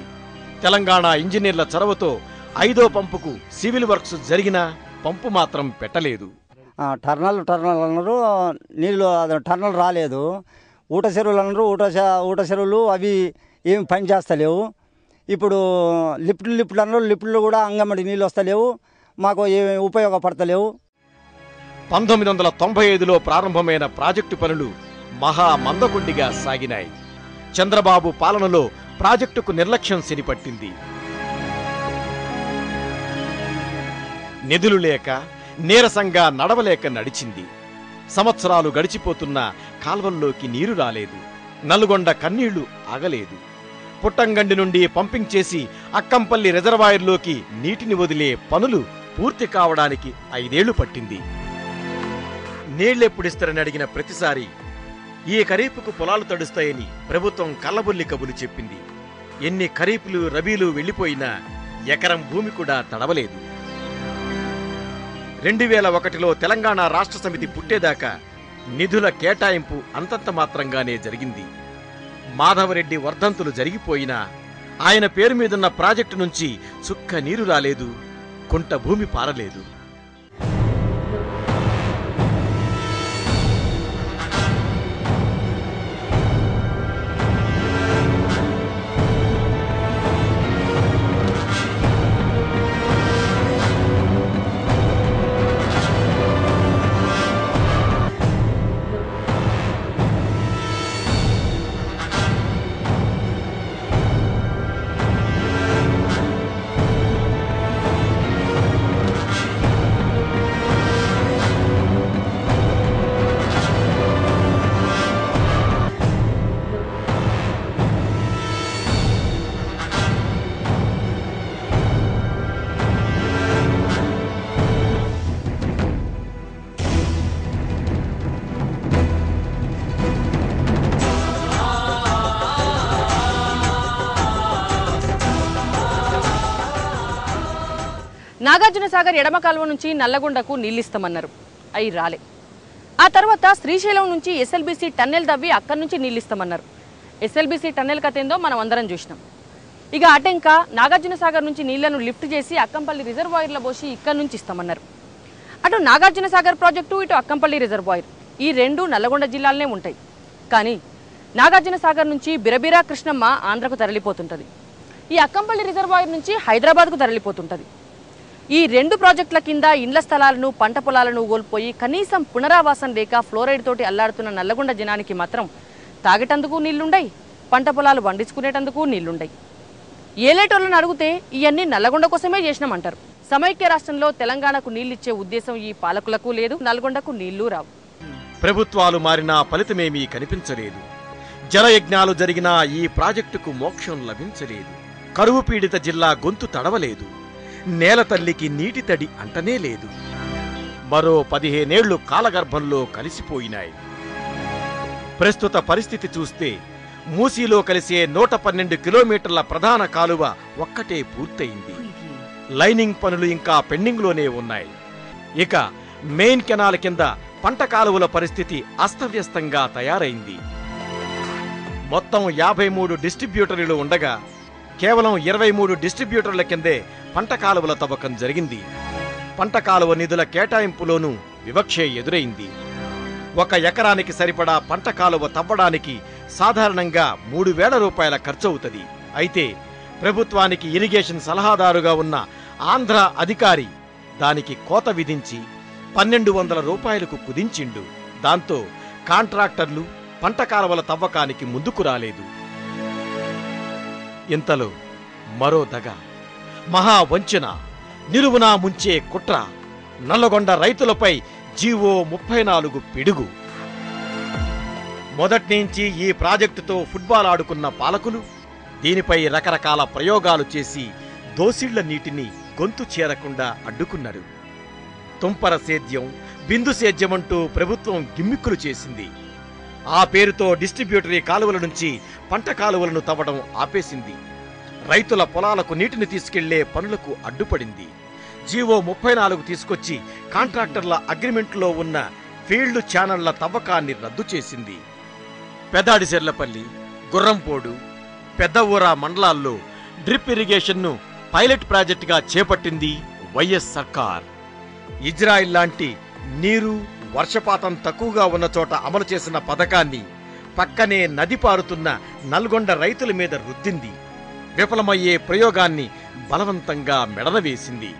తెలంగాణ ఇంజనీర్ల చొరవతో 5వ పంపుకు సివిల్ వర్క్స్ జరిగినా పంపు మాత్రం పెట్టలేదు. టర్నల్ అన్నారు, నీళ్ళు టర్నల్ రాలేదు. ఊట చెరువులు అన్నారు, ఊట చెరువులు అవి ఏం పని చేస్తలేవు. ఇప్పుడు లిఫ్ట్లు అన్నారు, లిఫ్ట్లు కూడా అంగమడి నీళ్ళు వస్తలేవు, మాకు ఏమి ఉపయోగపడతలేవు. 1995లో ప్రారంభమైన ప్రాజెక్టు పనులు మహా మందకొండిగా సాగినాయి. చంద్రబాబు పాలనలో ప్రాజెక్టుకు నిర్లక్ష్యం శనిపట్టింది. నిధులు లేక నీరసంగా నడవలేక నడిచింది. సంవత్సరాలు గడిచిపోతున్నా కాల్వల్లోకి నీరు రాలేదు. నల్గొండ కన్నీళ్లు ఆగలేదు. పుట్టంగండి నుండి పంపింగ్ చేసి అక్కంపల్లి రిజర్వాయర్లోకి నీటిని వదిలే పనులు పూర్తి కావడానికి 5 ఏళ్లు పట్టింది. నీళ్లెప్పుడిస్తారని అడిగిన ప్రతిసారి ఈ ఖరీఫ్కు పొలాలు తడుస్తాయని ప్రభుత్వం కల్లబొల్లి కబులు చెప్పింది. ఎన్ని ఖరీఫ్లు రబీలు వెళ్లిపోయినా ఎకరం భూమి కూడా తడవలేదు. 2001లో తెలంగాణ రాష్ట్ర సమితి పుట్టేదాకా నిధుల కేటాయింపు అంతంత మాత్రంగానే జరిగింది. మాధవరెడ్డి వర్ధంతులు జరిగిపోయినా ఆయన పేరు మీదున్న ప్రాజెక్టు నుంచి చుక్క నీరు రాలేదు, కుంట భూమి పారలేదు. నాగార్జున సాగర్ ఎడమ కాలువ నుంచి నల్లగొండకు నీళ్లిస్తామన్నారు, అవి రాలే. ఆ తర్వాత శ్రీశైలం నుంచి ఎస్ఎల్బీసీ టన్నెల్ తవ్వి అక్కడి నుంచి నీళ్లిస్తామన్నారు. ఎస్ఎల్బీసీ టన్నెల్ కథ ఏందో మనం అందరం చూసినాం. ఇక అటెంక నాగార్జున సాగర్ నుంచి నీళ్లను లిఫ్ట్ చేసి అక్కంపల్లి రిజర్వాయర్లో పోసి ఇక్కడి నుంచి ఇస్తామన్నారు. అటు నాగార్జున సాగర్ ప్రాజెక్టు, ఇటు అక్కంపల్లి రిజర్వాయర్, ఈ రెండు నల్లగొండ జిల్లాలనే ఉంటాయి. కానీ నాగార్జున సాగర్ నుంచి బిరబిరా కృష్ణమ్మ ఆంధ్రకు తరలిపోతుంటుంది. ఈ అక్కంపల్లి రిజర్వాయర్ నుంచి హైదరాబాద్కు తరలిపోతుంటుంది. ఈ రెండు ప్రాజెక్టుల కింద ఇండ్ల స్థలాలను, పంట పొలాలను కోల్పోయి కనీసం పునరావాసం లేక ఫ్లోరైడ్ తోటి అల్లాడుతున్న నల్లగొండ జనానికి మాత్రం తాగేటందుకు నీళ్లుండయి, పంట పొలాలు పండించుకునేటందుకు నీళ్లుండయి. ఏలేటోళ్ళని అడిగితే ఇవన్నీ నల్లగొండ కోసమే చేసినామంటారు. సమైక్య రాష్ట్రంలో తెలంగాణకు నీళ్లిచ్చే ఉద్దేశం ఈ పాలకులకు లేదు, నల్గొండకు నీళ్లు రావు. ప్రభుత్వాలు మారినా ఫలితమేమీ కనిపించలేదు. జలయజ్ఞాలు జరిగినా ఈ ప్రాజెక్టుకు మోక్షం లభించలేదు. కరువు పీడిత జిల్లా గొంతు తడవలేదు. నేల తల్లికి నీటి తడి అంటనే లేదు. మరో 15 ఏళ్లు కాలగర్భంలో కలిసిపోయినాయి. ప్రస్తుత పరిస్థితి చూస్తే మూసీలో కలిసే 112 కిలోమీటర్ల ప్రధాన కాలువ ఒక్కటే పూర్తయింది. లైనింగ్ పనులు ఇంకా పెండింగ్లోనే ఉన్నాయి. ఇక మెయిన్ కెనాల్ కింద పంట కాలువల పరిస్థితి అస్తవ్యస్తంగా తయారైంది. మొత్తం 53 డిస్ట్రిబ్యూటర్లు ఉండగా కేవలం 23 డిస్ట్రిబ్యూటర్ల కిందే పంట కాలువల తవ్వకం జరిగింది. పంట కాలువ నిధుల కేటాయింపులోనూ వివక్షే ఎదురైంది. 1 ఎకరానికి సరిపడా పంట కాలువ తవ్వడానికి సాధారణంగా 3,000 రూపాయల ఖర్చవుతుంది. అయితే ప్రభుత్వానికి ఇరిగేషన్ సలహాదారుగా ఉన్న ఆంధ్ర అధికారి దానికి కోత విధించి 1,200 రూపాయలకు కుదించిండు. దాంతో కాంట్రాక్టర్లు పంట కాలువల తవ్వకానికి ముందుకు రాలేదు. ఇంతలో మరో దగ, మహా వంచన, నిలువునా ముంచే కుట్ర, నల్లగొండ రైతులపై జీవో 34 పిడుగు. మొదట్నుంచి ఈ ప్రాజెక్టుతో ఫుట్బాల్ ఆడుకున్న పాలకులు దీనిపై రకరకాల ప్రయోగాలు చేసి దోసిళ్ల నీటిని గొంతు చేరకుండా అడ్డుకున్నారు. తుంపర సేద్యం, బిందు సేద్యమంటూ ప్రభుత్వం గిమ్మిక్కులు చేసింది. ఆ పేరుతో డిస్ట్రిబ్యూటరీ కాలువల నుంచి పంట కాలువలను తవ్వడం ఆపేసింది. రైతుల పొలాలకు నీటిని తీసుకెళ్లే పనులకు అడ్డుపడింది. జీవో 34 తీసుకొచ్చి కాంట్రాక్టర్ల అగ్రిమెంట్లో ఉన్న ఫీల్డ్ ఛానళ్ల తవ్వకాన్ని రద్దు చేసింది. పెదాడిసెర్లపల్లి, గుర్రంపోడు, పెద్ద ఊర మండలాల్లో డ్రిప్ ఇరిగేషన్ను పైలట్ ప్రాజెక్టుగా చేపట్టింది వైఎస్ సర్కార్. ఇజ్రాయిల్ లాంటి నీరు, వర్షపాతం తక్కువగా ఉన్న చోట అమలు చేసిన పథకాన్ని పక్కనే నది పారుతున్న నల్గొండ రైతుల మీద రుద్దింది. విఫలమయ్యే ప్రయోగాన్ని బలవంతంగా మెడనవేసింది.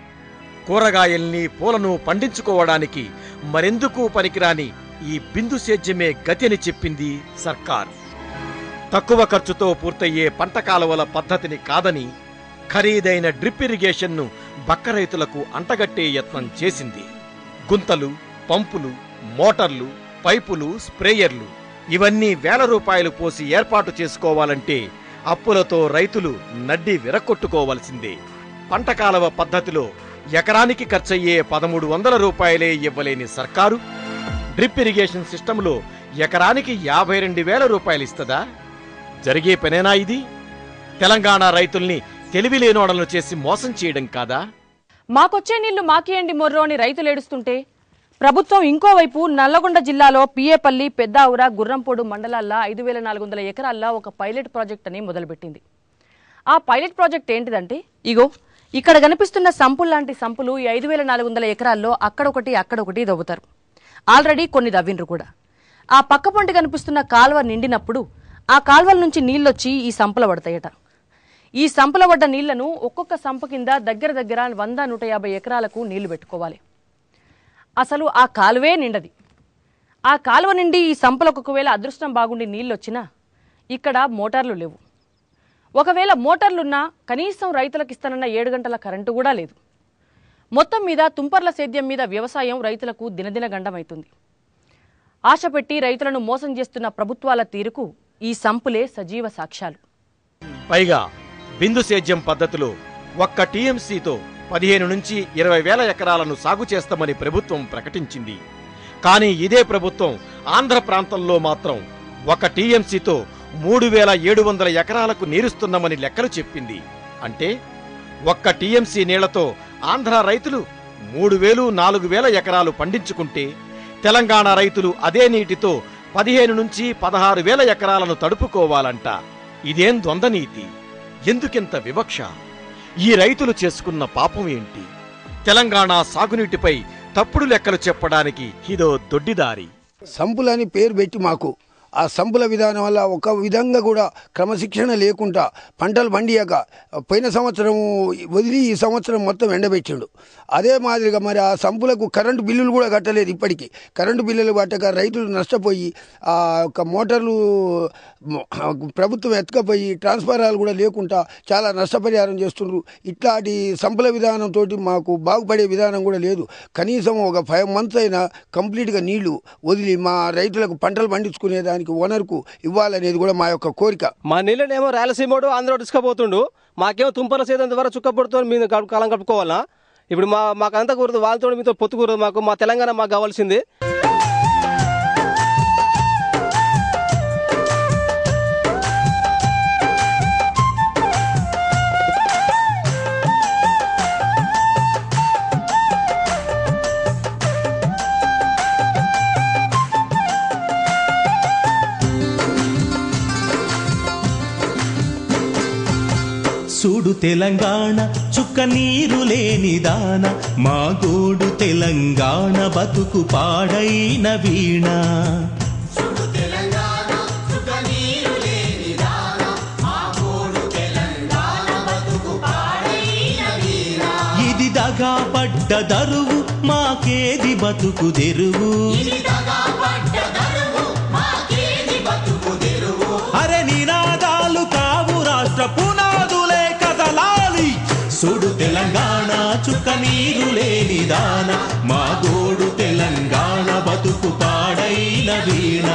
కూరగాయల్ని, పూలను పండించుకోవడానికి మరెందుకు పనికిరాని ఈ బిందు సేద్యమే గతి అని చెప్పింది సర్కార్. తక్కువ ఖర్చుతో పూర్తయ్యే పంట కాలువల పద్ధతిని కాదని ఖరీదైన డ్రిప్ ఇరిగేషన్ను బక్క రైతులకు అంటగట్టే యత్నం చేసింది. గుంతలు, పంపులు, మోటార్లు, పైపులు, స్ప్రేయర్లు ఇవన్నీ 1000 రూపాయలు పోసి ఏర్పాటు చేసుకోవాలంటే అప్పులతో రైతులు నడ్డి విరక్కొట్టుకోవలసిందే. పంట కాలువ పద్ధతిలో ఎకరానికి ఖర్చయ్యే 1300 రూపాయలే ఇవ్వలేని సర్కారు డ్రిప్ ఇరిగేషన్ సిస్టంలో ఎకరానికి 52,000 రూపాయలు ఇస్తదా? జరిగే పనేనా ఇది? తెలంగాణ రైతుల్ని తెలివిలేనోడలను చేసి మోసం చేయడం కాదా? మాకొచ్చే నీళ్లు మాకేయండి మొర్రో అని రైతులు ఏడుస్తుంటే ప్రభుత్వం ఇంకోవైపు నల్లగొండ జిల్లాలో పిఏపల్లి, పెద్దావుర, గుర్రంపోడు మండలాల్లో 5400 ఎకరాల్లో ఒక పైలట్ ప్రాజెక్ట్ అని మొదలుపెట్టింది. ఆ పైలట్ ప్రాజెక్ట్ ఏంటిదంటే ఇగో ఇక్కడ కనిపిస్తున్న సంపుల్లాంటి సంపులు 5400 ఎకరాల్లో అక్కడొకటి దవ్వుతారు. ఆల్రెడీ కొన్ని దవ్విండ్రు కూడా. ఆ పక్క పొంటి కనిపిస్తున్న కాల్వ నిండినప్పుడు ఆ కాల్వల నుంచి నీళ్ళొచ్చి ఈ సంపుల పడతాయట. ఈ సంపుల పడ్డ నీళ్లను ఒక్కొక్క సంప కింద దగ్గర 100-150 ఎకరాలకు నీళ్లు పెట్టుకోవాలి. అసలు ఆ కాలువే నిండది. ఆ కాలువ నిండి ఈ సంపలకు ఒకవేళ అదృష్టం బాగుండి నీళ్ళు వచ్చినా ఇక్కడ మోటార్లు లేవు. ఒకవేళ మోటార్లున్నా కనీసం రైతులకు ఇస్తానన్న 7 గంటల కరెంటు కూడా లేదు. మొత్తం మీద తుంపర్ల సేద్యం మీద వ్యవసాయం రైతులకు దినదిన గండమవుతుంది. ఆశ పెట్టి రైతులను మోసం చేస్తున్న ప్రభుత్వాల తీరుకు ఈ సంపులే సజీవ సాక్ష్యాలు. పైగా బిందు సేద్యం పద్ధతిలో ఒక్క టీఎంసీతో 15 నుంచి 20 వేల ఎకరాలను సాగు చేస్తామని ప్రభుత్వం ప్రకటించింది. కానీ ఇదే ప్రభుత్వం ఆంధ్ర ప్రాంతంలో మాత్రం ఒక టీఎంసీతో 3700 ఎకరాలకు నీరుస్తున్నామని లెక్కలు చెప్పింది. అంటే ఒక్క టీఎంసీ నీళ్లతో ఆంధ్ర రైతులు 3000-4000 ఎకరాలు పండించుకుంటే తెలంగాణ రైతులు అదే నీటితో 15 నుంచి 16,000 ఎకరాలను తడుపుకోవాలంట. ఇదేం ద్వంద్వనీతి? ఎందుకింత వివక్ష? ఈ రైతులు చేసుకున్న పాపం ఏంటి? తెలంగాణ సాగునీటిపై తప్పుడు లెక్కలు చెప్పడానికి ఇదో దొడ్డిదారి. సంపులని పేరు పెట్టి మాకు ఆ సంపుల విధానం వల్ల ఒక విధంగా కూడా క్రమశిక్షణ లేకుండా పంటలు పండియక పోయిన సంవత్సరం వదిలి ఈ సంవత్సరం మొత్తం ఎండబెట్టిండు. అదే మాదిరిగా మరి ఆ సంపులకు కరెంటు బిల్లులు కూడా కట్టలేదు. ఇప్పటికీ కరెంటు బిల్లులు కట్టక రైతులు నష్టపోయి ఆ యొక్క మోటార్లు ప్రభుత్వం ఎత్తుకపోయి ట్రాన్స్ఫారాలు కూడా లేకుండా చాలా నష్టపరిహారం చేస్తున్నారు. ఇట్లాంటి సంపుల విధానంతో మాకు బాగుపడే విధానం కూడా లేదు. కనీసం ఒక 5 months అయినా కంప్లీట్గా నీళ్లు వదిలి మా రైతులకు పంటలు పండించుకునేదానికి ఓనర్కు ఇవ్వాలనేది కూడా మా యొక్క కోరిక. మా నీళ్ళనేమో రాయలసీమోడు ఆంధ్ర తీసుకుపోతుండు, మాకేమో తుంపర సేదం ద్వారా చుక్కపడుతూ మీద కాలం కలుపుకోవాలా? ఇప్పుడు మాకంతా కూరదు, వాళ్ళతో మీతో పొత్తు కూరదు. మా తెలంగాణ మాకు కావాల్సింది. చూడు తెలంగాణ చుక్క నీరు లేని దాన, మా గోడు తెలంగాణ బతుకు పాడైన వీణ. ఇది దగా పడ్డ దరువు, మాకేది బతుకు తెరువు. అరే నినాదాలు కావు రాష్ట్ర పునాదులే కదలాలి. చూడు తెలంగాణ చుక్క నీరు లేని దాన, మా గోడు తెలంగాణ బతుకు పాడైన వీణ.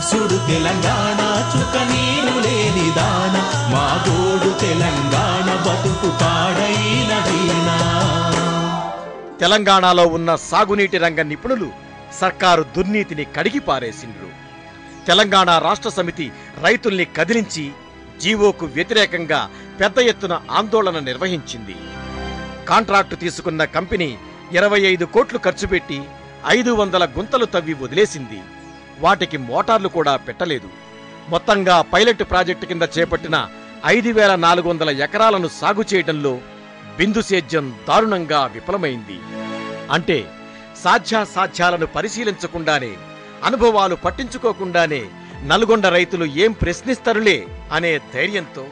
చూడు తెలంగాణ చుక్క నీరు లేని దాన, మా గోడు తెలంగాణ బతుకు పాడైన వీణ. తెలంగాణలో ఉన్న సాగునీటి రంగ నిపుణులు సర్కారు దుర్నీతిని కడిగి పారేసిండ్రు. తెలంగాణ రాష్ట్ర సమితి రైతుల్ని కదిలించి జీవోకు వ్యతిరేకంగా పెద్ద ఎత్తున ఆందోళన నిర్వహించింది. కాంట్రాక్టు తీసుకున్న కంపెనీ 25 కోట్లు ఖర్చు పెట్టి 500 గుంతలు తవ్వి వదిలేసింది. వాటికి మోటార్లు కూడా పెట్టలేదు. మొత్తంగా పైలట్ ప్రాజెక్టు కింద చేపట్టిన 5400 ఎకరాలను సాగు చేయడంలో బిందు సేద్యం దారుణంగా విఫలమైంది. అంటే సాధ్యాసాధ్యాలను పరిశీలించకుండానే, అనుభవాలు పట్టించుకోకుండానే నల్గొండ రైతులు ఏం ప్రశ్నిస్తరులే అనే ధైర్యంతో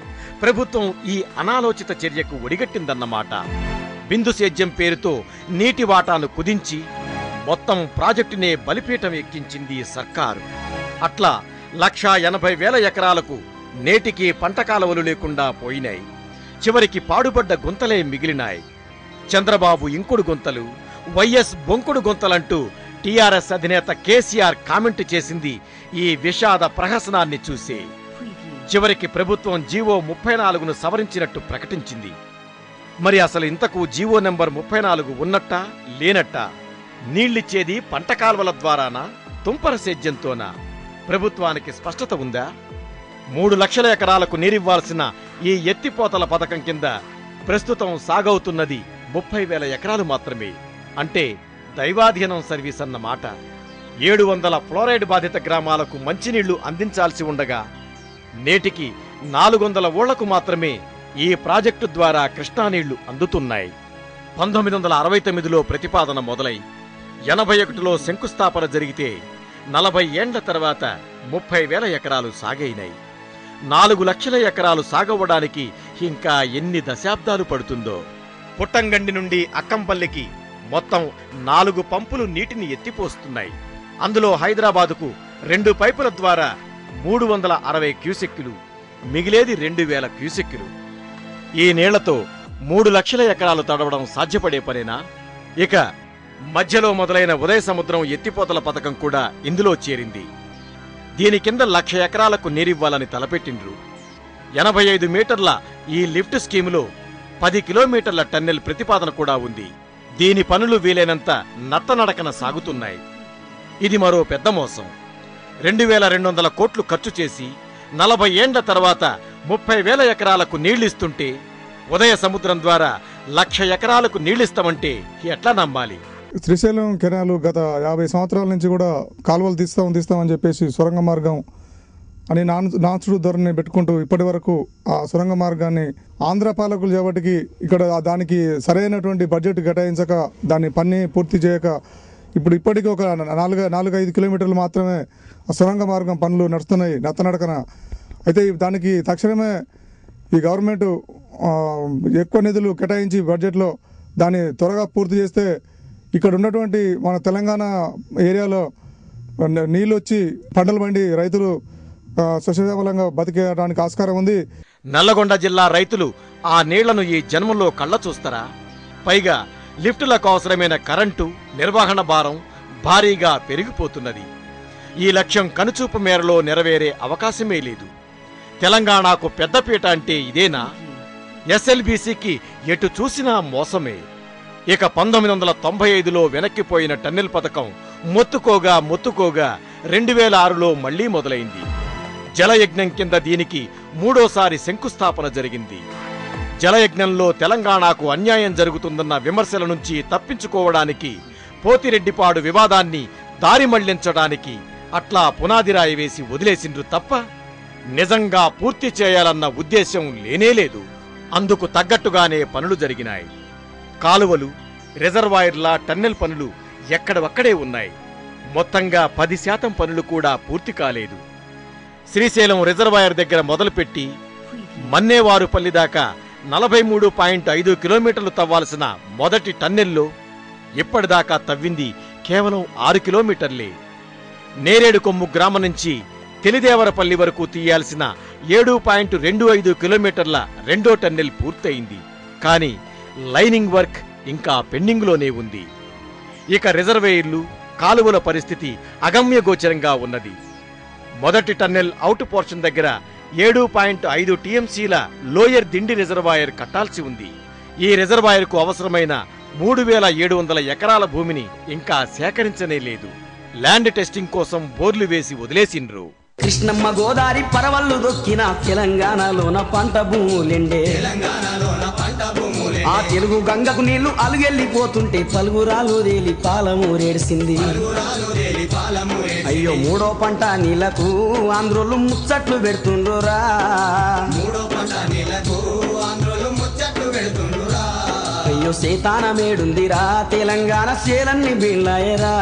ప్రభుత్వం ఈ అనాలోచిత చర్యకు ఒడిగట్టిందన్నమాట. బిందు సేద్యం పేరుతో నీటి వాటాను కుదించి మొత్తం ప్రాజెక్టునే బలిపీఠం ఎక్కించింది సర్కారు. అట్లా 1,80,000 ఎకరాలకు నేటికి పంట కాలువలు లేకుండా పోయినాయి. చివరికి పాడుపడ్డ గుంతలే మిగిలినాయి. చంద్రబాబు ఇంకుడు గుంతలు, వైఎస్ బొంకుడు గుంతలంటూ టీఆర్ఎస్ అధినేత కేసీఆర్ కామెంట్ చేసింది ఈ విషాద ప్రహసనాన్ని చూసి. చివరికి ప్రభుత్వం జీవో 34ను సవరించినట్టు ప్రకటించింది. మరి అసలు ఇంతకు జీవో నెంబర్ 34 ఉన్నట్టా లేనట్టా? నీళ్లిచ్చేది పంట కాల్వల ద్వారానా, తుంపర సేద్యంతోనా? ప్రభుత్వానికి స్పష్టత ఉందా? 3 లక్షల ఎకరాలకు నీరివ్వాల్సిన ఈ ఎత్తిపోతల పథకం కింద ప్రస్తుతం సాగవుతున్నది 30,000 ఎకరాలు మాత్రమే. అంటే దైవాధీనం సర్వీస్ అన్నమాట. 700 ఫ్లోరైడ్ బాధిత గ్రామాలకు మంచినీళ్లు అందించాల్సి ఉండగా నేటికి 400 ఊళ్లకు మాత్రమే ఈ ప్రాజెక్టు ద్వారా కృష్ణానీళ్లు అందుతున్నాయి. 1969లో ప్రతిపాదన మొదలై 81లో శంకుస్థాపన జరిగితే 40 ఏండ్ల తర్వాత 30,000 ఎకరాలు సాగైనాయి. 4 లక్షల ఎకరాలు సాగవడానికి ఇంకా ఎన్ని దశాబ్దాలు పడుతుందో. పుట్టంగండి నుండి అక్కంపల్లికి మొత్తం 4 పంపులు నీటిని ఎత్తిపోస్తున్నాయి. అందులో హైదరాబాదుకు 2 పైపుల ద్వారా 360 క్యూసెక్కులు, మిగిలేది 2,000 క్యూసెక్కులు. ఈ నీళ్లతో 3 లక్షల ఎకరాలు తడవడం సాధ్యపడే పనేనా? ఇక మధ్యలో మొదలైన ఉదయ సముద్రం ఎత్తిపోతల పథకం కూడా ఇందులో చేరింది. దీని కింద 1,00,000 ఎకరాలకు నీరివ్వాలని తలపెట్టిండ్రు. 85 మీటర్ల ఈ లిఫ్ట్ స్కీములో 10 కిలోమీటర్ల టన్నెల్ ప్రతిపాదన కూడా ఉంది. దీని పనులు వీలైనంత నత్తనడకన సాగుతున్నాయి. ఇది మరో పెద్ద మోసం. 2,200 కోట్లు ఖర్చు చేసి 40 ఏండ్ల తర్వాత 30,000 ఎకరాలకు నీళ్లిస్తుంటే ఉదయ సముద్రం ద్వారా 1,00,000 ఎకరాలకు నీళ్లిస్తామంటే ఎట్లా నమ్మాలి? శ్రీశైలం కెనాలు గత 50 సంవత్సరాల నుంచి కూడా కాలువలు తీస్తామని చెప్పేసి సొరంగ మార్గం అని నాచుడు ధోరణి పెట్టుకుంటూ ఇప్పటి వరకు ఆ సొరంగ మార్గాన్ని ఆంధ్ర పాలకులు చేపటికి ఇక్కడ దానికి సరైనటువంటి బడ్జెట్ కేటాయించక దాన్ని పని పూర్తి చేయక ఇప్పటికీ ఒక 4-5 కిలోమీటర్లు మాత్రమే ఆ సొరంగ మార్గం పనులు నడుస్తున్నాయి నత్తనడకన. అయితే దానికి తక్షణమే ఈ గవర్నమెంట్ ఎక్కువ నిధులు కేటాయించి బడ్జెట్లో దాన్ని త్వరగా పూర్తి చేస్తే ఇక్కడ ఉన్నటువంటి మన తెలంగాణ ఏరియాలో నీళ్ళు వచ్చి పంటలు పండి రైతులు సస్యశ్యామలంగా బతికేయడానికి ఆస్కారం ఉంది. నల్లగొండ జిల్లా రైతులు ఆ నీళ్లను ఈ జన్మలో కళ్ళ చూస్తారా? పైగా లిఫ్టులకు అవసరమైన కరెంటు, నిర్వహణ భారం భారీగా పెరిగిపోతున్నది. ఈ లక్ష్యం కనుచూపు మేరలో నెరవేరే అవకాశమే లేదు. తెలంగాణకు పెద్దపీట అంటే ఇదేనా? ఎస్ఎల్బీసీకి ఎటు చూసినా మోసమే. ఇక 1995లో వెనక్కిపోయిన టన్నెల్ పథకం మొత్తుకోగా 2006లో మళ్లీ మొదలైంది. జలయజ్ఞం కింద దీనికి 3వసారి శంకుస్థాపన జరిగింది. జలయజ్ఞంలో తెలంగాణకు అన్యాయం జరుగుతుందన్న విమర్శల నుంచి తప్పించుకోవడానికి, పోతిరెడ్డిపాడు వివాదాన్ని దారి మళ్లించడానికి అట్లా పునాదిరాయి వేసి వదిలేసిండ్రు తప్ప నిజంగా పూర్తి చేయాలన్న ఉద్దేశం లేనేలేదు. అందుకు తగ్గట్టుగానే పనులు జరిగినాయి. కాలువలు, రిజర్వాయర్ల, టన్నెల్ పనులు ఎక్కడవక్కడే ఉన్నాయి. మొత్తంగా 10% పనులు కూడా పూర్తి కాలేదు. శ్రీశైలం రిజర్వాయర్ దగ్గర మొదలుపెట్టి మన్నేవారుపల్లి దాకా 43.5 కిలోమీటర్లు తవ్వాల్సిన మొదటి టన్నెల్లో ఇప్పటిదాకా తవ్వింది కేవలం 6 కిలోమీటర్లే. నేరేడు కొమ్ము గ్రామం నుంచి తెలిదేవరపల్లి వరకు తీయాల్సిన 7.25 కిలోమీటర్ల రెండో టన్నెల్ పూర్తయింది. కానీ లైనింగ్ వర్క్ ఇంకా పెండింగ్లోనే ఉంది. ఇక రిజర్వేయర్లు, కాలువల పరిస్థితి అగమ్యగోచరంగా ఉన్నది. మొదటి టన్నెల్ అవుట్ పోర్షన్ దగ్గర 7.5 టీఎంసీల లోయర్ దిండి రిజర్వాయర్ కట్టాల్సి ఉంది. ఈ రిజర్వాయర్కు అవసరమైన 3,700 ఎకరాల భూమిని ఇంకా సేకరించనే లేదు. ల్యాండ్ టెస్టింగ్ కోసం బోర్లు వేసి వదిలేసిండ్రు. కృష్ణమ్మ గోదారి పరవళ్ళు దొక్కిన తెలంగాణలోన పంట భూములెండే. ఆ తెలుగు గంగకు నీళ్లు అలుగెళ్ళిపోతుంటే పలుగురాలు రేలి పాలమూరేడిసింది. అయ్యో 3వ పంట నీళ్లకు ఆంధ్రోళ్ళు ముచ్చట్లు పెడుతుండ్రురా. అయ్యో సేతానమేడుందిరా తెలంగాణ సేలన్ని బీళ్ళాయరా.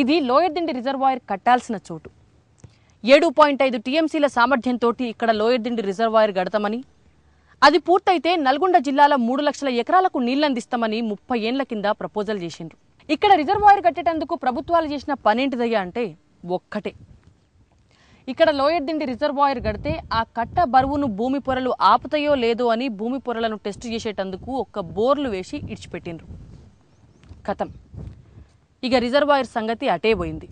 ఇది లోయర్ దిండి రిజర్వాయర్ కట్టాల్సిన చోటు. 7.5 టీఎంసీల సామర్థ్యంతో ఇక్కడ లోయర్ దిండి రిజర్వాయర్ గడతామని, అది పూర్తయితే నల్గొండ జిల్లాలో 3 లక్షల ఎకరాలకు నీళ్లందిస్తామని 30 ఏళ్ల కింద ప్రపోజల్ చేసిండ్రు. ఇక్కడ రిజర్వాయర్ కట్టేటందుకు ప్రభుత్వాలు చేసిన పనేంటిదయ్యా అంటే ఒక్కటే. ఇక్కడ లోయర్ దిండి రిజర్వాయర్ గడితే ఆ కట్ట బరువును భూమి పొరలు ఆపుతాయో లేదో అని భూమి పొరలను టెస్ట్ చేసేటందుకు ఒక్క బోర్లు వేసి ఇడిచిపెట్టిండ్రు. కథం. ఇక రిజర్వాయర్ సంగతి అటే పోయింది.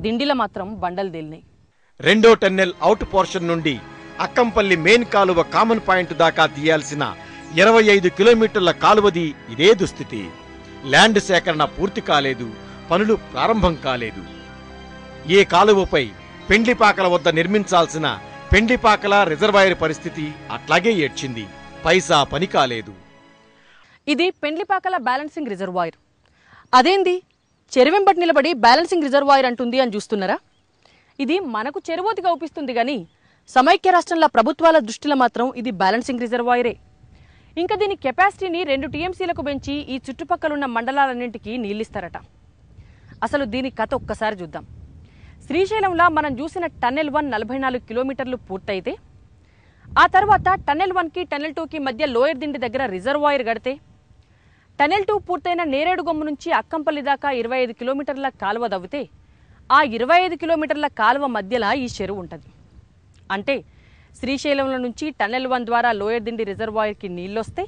దిండిలో మాత్రం బండలు తేలినాయి. రెండో టన్నెల్ అవుట్ పోర్షన్ నుండి అక్కంపల్లి మెయిన్ కాలువ కామన్ పాయింట్ దాకా తీయాల్సిన 25 కిలోమీటర్ల కాలువది ఇదే దుస్థితి. ల్యాండ్ సేకరణ పూర్తి కాలేదు, పనులు ప్రారంభం కాలేదు. ఈ కాలువపై పెండ్లిపాకల వద్ద నిర్మించాల్సిన పెండ్లిపాకల రిజర్వాయర్ పరిస్థితి అట్లాగే ఏడ్చింది. పైసా పని కాలేదు. ఇది పెండ్లిపాకల బ్యాలెన్సింగ్ రిజర్వాయర్. అదేంది చెరువెంబటి నిలబడి బ్యాలెన్సింగ్ రిజర్వాయర్ అంటుంది అని చూస్తున్నారా? ఇది మనకు చెరువోతిగా ఊపిస్తుంది కానీ సమైక్య రాష్ట్రంలో ప్రభుత్వాల దృష్టిలో మాత్రం ఇది బ్యాలెన్సింగ్ రిజర్వాయరే. ఇంకా దీని కెపాసిటీని 2 టీఎంసీలకు పెంచి ఈ చుట్టుపక్కలున్న మండలాలన్నింటికీ నీళ్ళిస్తారట. అసలు దీని కథ ఒక్కసారి చూద్దాం. శ్రీశైలంలో మనం చూసిన టన్నెల్ 1 44 కిలోమీటర్లు పూర్తయితే ఆ తర్వాత టన్నెల్ 1కి టన్నెల్ 2కి మధ్య లోయర్ దిండి దగ్గర రిజర్వాయర్ గడితే టన్నెల్ 2 పూర్తయిన నేరేడుగొమ్ము నుంచి అక్కంపల్లి దాకా 25 కిలోమీటర్ల కాలువ దవ్వితే ఆ 25 కిలోమీటర్ల కాలువ మధ్యలో ఈ చెరువు ఉంటుంది. అంటే శ్రీశైలంలో నుంచి టన్నెల్ 1 ద్వారా లోయర్ దిండి రిజర్వాయర్కి నీళ్ళొస్తే,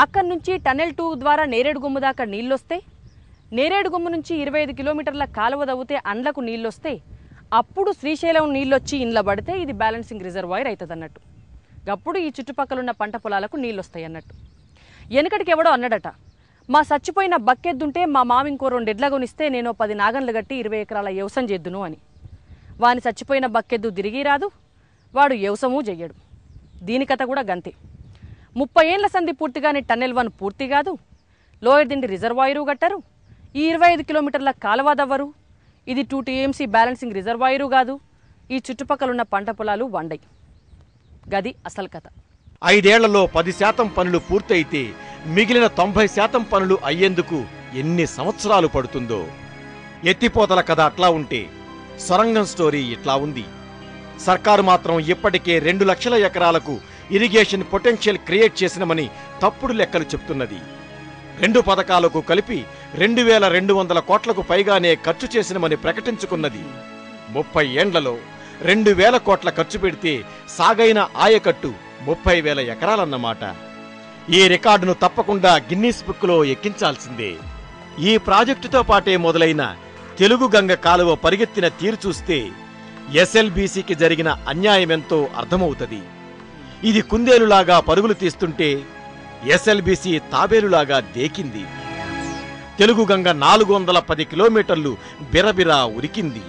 అక్కడి నుంచి టన్నెల్ 2 ద్వారా నేరేడుగొమ్ము దాకా నీళ్ళొస్తే, నేరేడుగొమ్ము నుంచి 25 కిలోమీటర్ల కాలువ దవ్వితే అండ్లకు నీళ్ళొస్తే, అప్పుడు శ్రీశైలం నీళ్ళొచ్చి ఇండ్ల పడితే ఇది బ్యాలెన్సింగ్ రిజర్వాయర్ అవుతుంది అన్నట్టు. అప్పుడు ఈ చుట్టుపక్కలున్న పంట పొలాలకు నీళ్ళొస్తాయి అన్నట్టు. వెనకటికి ఎవడో అన్నాడట, మా చచ్చిపోయిన బక్కెద్దుంటే మా మామ ఇంకో 2 ఎడ్ల కొనిస్తే నేను 10 నాగన్లు కట్టి 20 ఎకరాల వ్యవసాయం చేద్దును అని. వాని చచ్చిపోయిన బక్కెద్దు తిరిగి రాదు, వాడు వ్యవసాయము చెయ్యడు. దీని కథ కూడా గంతే. 30 ఏళ్ల సంధి పూర్తిగానే టన్నెల్ 1 పూర్తి కాదు, లోయర్ దిండి రిజర్వాయరు కట్టరు, ఈ 25 కిలోమీటర్ల కాలువ దవ్వరు, ఇది 2 టీఎంసీ బ్యాలెన్సింగ్ రిజర్వాయరు కాదు, ఈ చుట్టుపక్కలున్న పంట పొలాలు వండయి. గది అసలు కథ. 5 ఏళ్లలో 10% పనులు పూర్తయితే మిగిలిన 90% పనులు అయ్యేందుకు ఎన్ని సంవత్సరాలు పడుతుందో. ఎత్తిపోతల కథ అట్లా ఉంటే సొరంగం స్టోరీ ఇట్లా ఉంది. సర్కారు మాత్రం ఇప్పటికే 2 లక్షల ఎకరాలకు ఇరిగేషన్ పొటెన్షియల్ క్రియేట్ చేసినమని తప్పుడు లెక్కలు చెప్తున్నది. 2 పథకాలకు కలిపి 2200 కోట్లకు పైగానే ఖర్చు చేసినమని ప్రకటించుకున్నది. 30 ఏండ్లలో 2000 కోట్ల ఖర్చు పెడితే సాగైన ఆయకట్టు 30,000 ఎకరాలన్నమాట. ఈ రికార్డును తప్పకుండా గిన్నీస్ బుక్లో ఎక్కించాల్సిందే. ఈ ప్రాజెక్టుతో పాటే మొదలైన తెలుగు గంగ కాలువ పరిగెత్తిన తీరు చూస్తే ఎస్ఎల్బీసీకి జరిగిన అన్యాయమెంతో అర్థమవుతుంది. ఇది కుందేలులాగా పరుగులు తీస్తుంటే ఎస్ఎల్బీసీ తాబేలులాగా దేకింది. తెలుగు గంగ 410 కిలోమీటర్లు బిరబిరా ఉరికింది.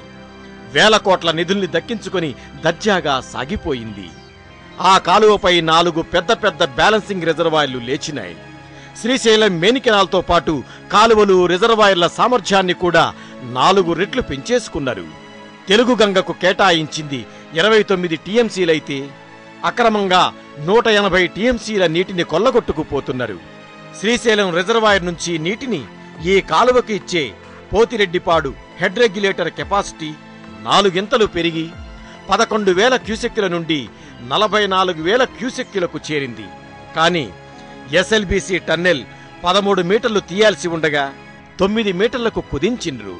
1000 కోట్ల నిధుల్ని దక్కించుకొని దర్జాగా సాగిపోయింది. ఆ కాలువపై 4 పెద్ద పెద్ద బ్యాలెన్సింగ్ రిజర్వాయర్లు లేచినాయి. శ్రీశైలం మెయిన్ కెనాల్తో పాటు కాలువలు రిజర్వాయర్ల సామర్థ్యాన్ని కూడా 4 రెట్లు పెంచేసుకున్నారు. తెలుగు గంగకు కేటాయించింది 29 టీఎంసీలైతే అక్రమంగా 180 టీఎంసీల నీటిని కొల్లగొట్టుకుపోతున్నారు. శ్రీశైలం రిజర్వాయర్ నుంచి నీటిని ఈ కాలువకు ఇచ్చే పోతిరెడ్డిపాడు హెడ్ రెగ్యులేటర్ కెపాసిటీ 4 గింతలు పెరిగి 11,000 క్యూసెక్కుల నుండి 44,000 క్యూసెక్కులకు చేరింది. కానీ ఎస్ఎల్బీసీ టన్నెల్ 13 మీటర్లు తీయాల్సి ఉండగా 9 మీటర్లకు కుదించిండ్రు.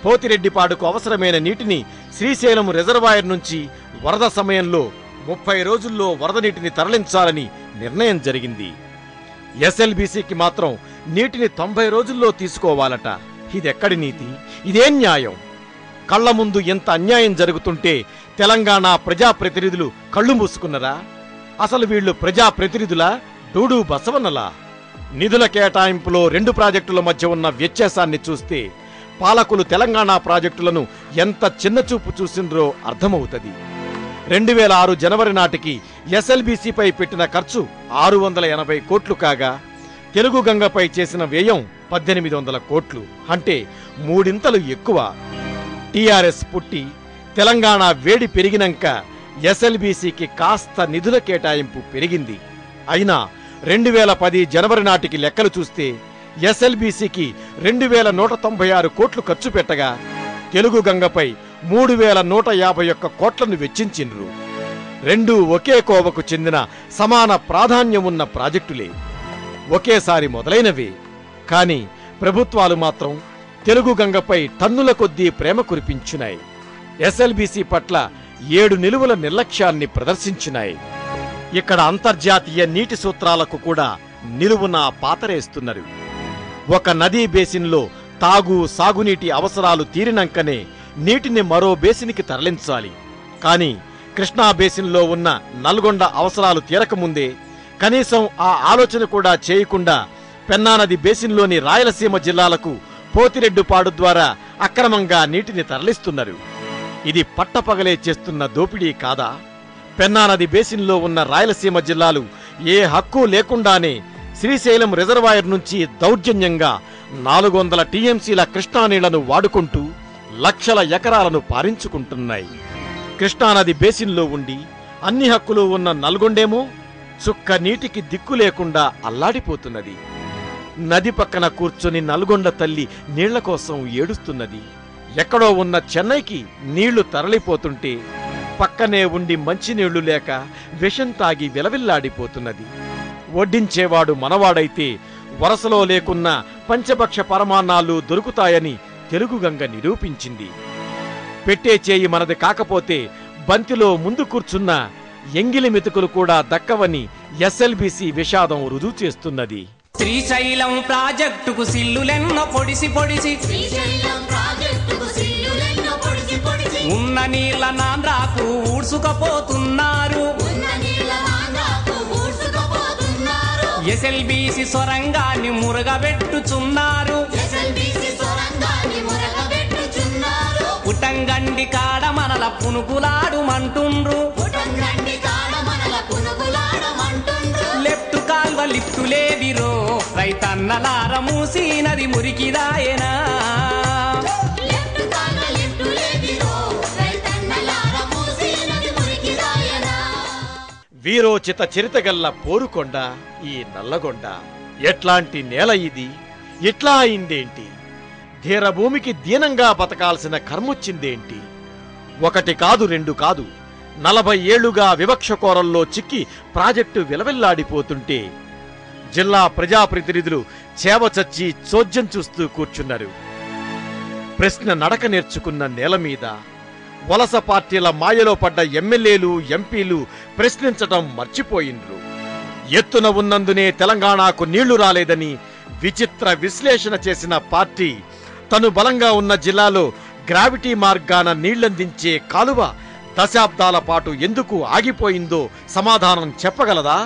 పోతిరెడ్డిపాడుకు అవసరమైన నీటిని శ్రీశైలం రిజర్వాయర్ నుంచి వరద సమయంలో 30 రోజుల్లో వరద నీటిని తరలించాలని నిర్ణయం జరిగింది. ఎస్ఎల్బీసీకి మాత్రం నీటిని 90 రోజుల్లో తీసుకోవాలట. ఇదెక్కడి నీతి? ఇదేం న్యాయం? కళ్ల ముందు ఎంత అన్యాయం జరుగుతుంటే తెలంగాణ ప్రజాప్రతినిధులు కళ్ళు మూసుకున్నరా? అసలు వీళ్లు ప్రజాప్రతినిధులా, డూడు బసవన్నలా? నిధుల కేటాయింపులో 2 ప్రాజెక్టుల మధ్య ఉన్న వ్యత్యాసాన్ని చూస్తే పాలకులు తెలంగాణ ప్రాజెక్టులను ఎంత చిన్నచూపు చూసిండ్రో అర్థమవుతుంది. 2006 జనవరి నాటికి ఎస్ఎల్బీసీపై పెట్టిన ఖర్చు 680 కోట్లు కాగా తెలుగు గంగపై చేసిన వ్యయం 1800 కోట్లు, అంటే 3 ఎక్కువ. టీఆర్ఎస్ పుట్టి తెలంగాణ వేడి పెరిగినాక ఎస్ఎల్బీసీకి కాస్త నిధుల కేటాయింపు పెరిగింది. అయినా 2010 జనవరి నాటికి లెక్కలు చూస్తే ఎస్ఎల్బీసీకి 2196 కోట్లు ఖర్చు పెట్టగా తెలుగు గంగపై 3151 కోట్లను వెచ్చించిండ్రు. రెండూ ఒకే కోవకు చెందిన సమాన ప్రాధాన్యం ఉన్న ప్రాజెక్టులే, ఒకేసారి మొదలైనవే. కాని ప్రభుత్వాలు మాత్రం తెలుగు గంగపై టన్నుల కొద్దీ ప్రేమ కురిపించినాయి. ఎస్ఎల్బీసీ పట్ల 7 నిలువుల నిర్లక్ష్యాన్ని ప్రదర్శించినాయి. ఇక్కడ అంతర్జాతీయ నీటి సూత్రాలకు కూడా నిలువున పాతరేస్తున్నారు. ఒక నదీ బేసిన్లో తాగు సాగునీటి అవసరాలు తీరినంకనే నీటిని మరో బేసిన్కి తరలించాలి. కానీ కృష్ణా బేసిన్లో ఉన్న నల్గొండ అవసరాలు తీరకముందే కనీసం ఆ ఆలోచన కూడా చేయకుండా పెన్నా నది బేసిన్లోని రాయలసీమ జిల్లాలకు పోతిరెడ్డుపాడు ద్వారా అక్రమంగా నీటిని తరలిస్తున్నారు. ఇది పట్టపగలే చేస్తున్న దోపిడీ కాదా? పెన్నా నది బేసిన్లో ఉన్న రాయలసీమ జిల్లాలు ఏ హక్కు లేకుండానే శ్రీశైలం రిజర్వాయర్ నుంచి దౌర్జన్యంగా 400 టీఎంసీల కృష్ణానీళ్లను వాడుకుంటూ లక్షల ఎకరాలను పారించుకుంటున్నాయి. కృష్ణానది బేసిన్లో ఉండి అన్ని హక్కులు ఉన్న నల్గొండేమో చుక్క నీటికి దిక్కు లేకుండా అల్లాడిపోతున్నది. నది పక్కన కూర్చొని నల్గొండ తల్లి నీళ్ల కోసం ఏడుస్తున్నది. ఎక్కడో ఉన్న చెన్నైకి నీళ్లు తరలిపోతుంటే పక్కనే ఉండి మంచినీళ్లు లేక విషం తాగి విలవిల్లాడిపోతున్నది. వడ్డించేవాడు మనవాడైతే వరసలో లేకున్న పంచభక్ష పరమాన్నాలు దొరుకుతాయని తెలుగు గంగ నిరూపించింది. పెట్టే చేయి మనది కాకపోతే బంతిలో ముందు కూర్చున్న ఎంగిలి మెతుకులు కూడా దక్కవని ఎస్ఎల్బీసీ విషాదం రుజువు చేస్తున్నది. శ్రీశైలం ప్రాజెక్టుకు సిల్లులెన్నో పొడిసి పొడిసి ఉన్న నీళ్ల నాంద్రాకు ఊడ్సుకపోతున్నారు. ఎస్ఎల్బీసీ సొరంగాన్ని మురగబెట్టుచున్నారు. పుట్టంగండి కాడ మనల పునుగులాడుమంటుండ్రు. లెఫ్ట్ కాల్వ లిఫ్టులేదిరో రైతన్నలార మూసీనది మురికిదాయనా. వీరోచిత చరితగల్ల పోరుకొండ ఈ నల్లగొండ. ఎట్లాంటి నేల ఇది? ఎట్లా అయిందేంటి? ధీరభూమికి దీనంగా బతకాల్సిన కర్మొచ్చిందేంటి? ఒకటి కాదు, రెండు కాదు, 40 ఏళ్లుగా వివక్ష కోరల్లో చిక్కి ప్రాజెక్టు విలవిల్లాడిపోతుంటే జిల్లా ప్రజాప్రతినిధులు చేవచచ్చి చోద్యం చూస్తూ కూర్చున్నారు. ప్రశ్న నడక నేర్చుకున్న నేల మీద వలస పార్టీల మాయలో పడ్డ ఎమ్మెల్యేలు, ఎంపీలు ప్రశ్నించటం మర్చిపోయిండ్రు. ఎత్తున ఉన్నందునే తెలంగాణకు నీళ్లు రాలేదని విచిత్ర విశ్లేషణ చేసిన పార్టీ తను బలంగా ఉన్న జిల్లాలో గ్రావిటీ మార్గాన నీళ్లందించే కాలువ దశాబ్దాల పాటు ఎందుకు ఆగిపోయిందో సమాధానం చెప్పగలదా?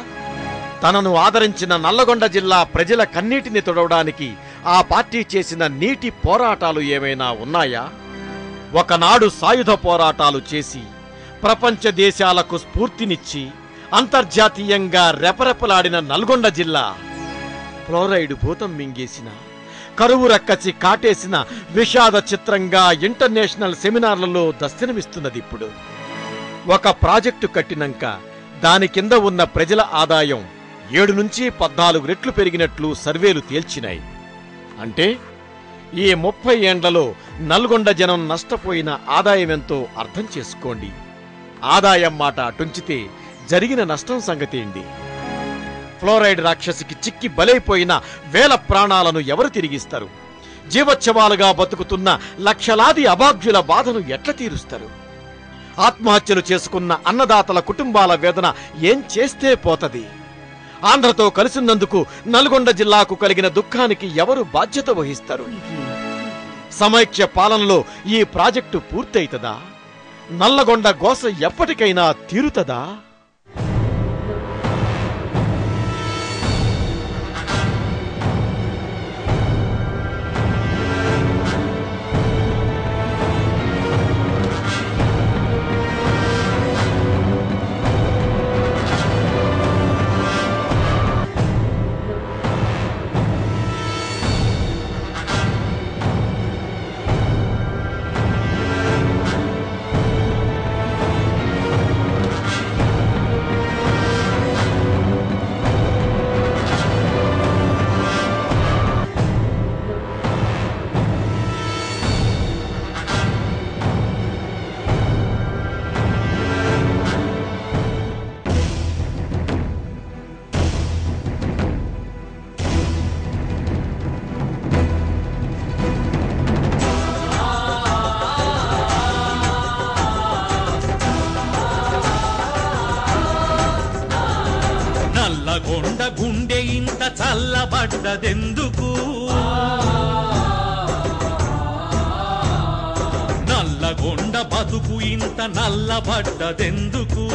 తనను ఆదరించిన నల్లగొండ జిల్లా ప్రజల కన్నీటిని తొడవడానికి ఆ పార్టీ చేసిన నీటి పోరాటాలు ఏమైనా ఉన్నాయా? ఒకనాడు సాయుధ పోరాటాలు చేసి ప్రపంచ దేశాలకు స్ఫూర్తినిచ్చి అంతర్జాతీయంగా రెపరెపలాడిన నల్గొండ జిల్లా ఫ్లోరైడ్ భూతం మింగేసిన, కరువు రక్కసి కాటేసిన విషాద చిత్రంగా ఇంటర్నేషనల్ సెమినార్లలో దర్శనమిస్తున్నది. ఇప్పుడు ఒక ప్రాజెక్టు కట్టినాక దాని కింద ఉన్న ప్రజల ఆదాయం 7 నుంచి 14 రెట్లు పెరిగినట్లు సర్వేలు తేల్చినాయి. అంటే ఈ 30 ఏండ్లలో నల్గొండ జనం నష్టపోయిన ఆదాయమెంతో అర్థం చేసుకోండి. ఆదాయం మాట అటుంచితే జరిగిన నష్టం సంగతేంటి? ఫ్లోరైడ్ రాక్షసికి చిక్కి బలైపోయిన వేల ప్రాణాలను ఎవరు తిరిగిస్తారు? జీవోత్సవాలుగా బతుకుతున్న లక్షలాది అభాగ్యుల బాధను ఎట్లా తీరుస్తారు? ఆత్మహత్యలు చేసుకున్న అన్నదాతల కుటుంబాల వేదన ఏం చేస్తే పోతది? ఆంధ్రతో కలిసినందుకు నల్గొండ జిల్లాకు కలిగిన దుఃఖానికి ఎవరు బాధ్యత వహిస్తారు? సమైక్య పాలనలో ఈ ప్రాజెక్టు పూర్తయితదా? నల్లగొండ గోస ఎప్పటికైనా తీరుతదా? చల్లబడ్డదెందుకు నల్లగొండ బతుకు ఇంత నల్లబడ్డదెందుకు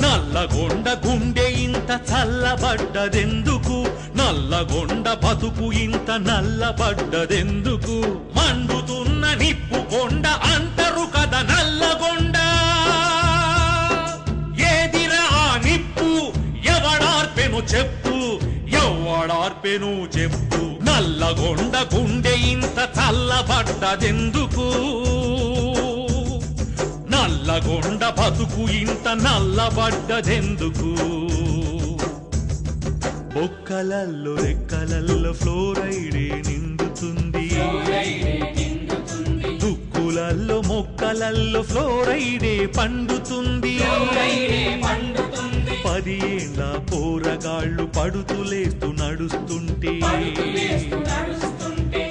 నల్లగొండ గుండె ఇంత చల్లబడ్డదెందుకు నల్లగొండ బతుకు ఇంత నల్లబడ్డదెందుకు మండుతున్న నిప్పు కొండ అంటరు కదా నల్లగొండ ఏదిరా నిప్పు ఎవడార్పెను చెప్పు ఎవడార్పెను చెప్పు నల్లగొండ గుండె ఇంత చల్లబడ్డదెందుకు నల్లగొండ బతుకు ఇంత నల్లబడ్డదెందుకు బొక్కలల్లో రెక్కలల్లో ఫ్లోరైడే నిండుతుంది దుక్కులల్లో మొక్కలల్లో ఫ్లోరైడే పండుతుంది 10 ఏళ్ళ పోరగాళ్ళు పడుతులేస్తూ నడుస్తుంటే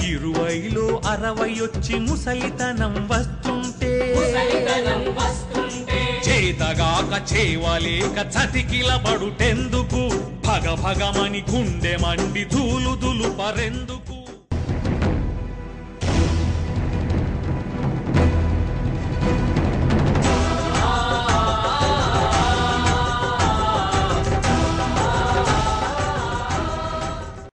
20లో 60 వచ్చి ముసలితనం వస్తుంటే చేతగాక చేవలేక చతికిల పడుటెందుకు భగభగమని గుండె మండి ధూలు దులుపరెందుకు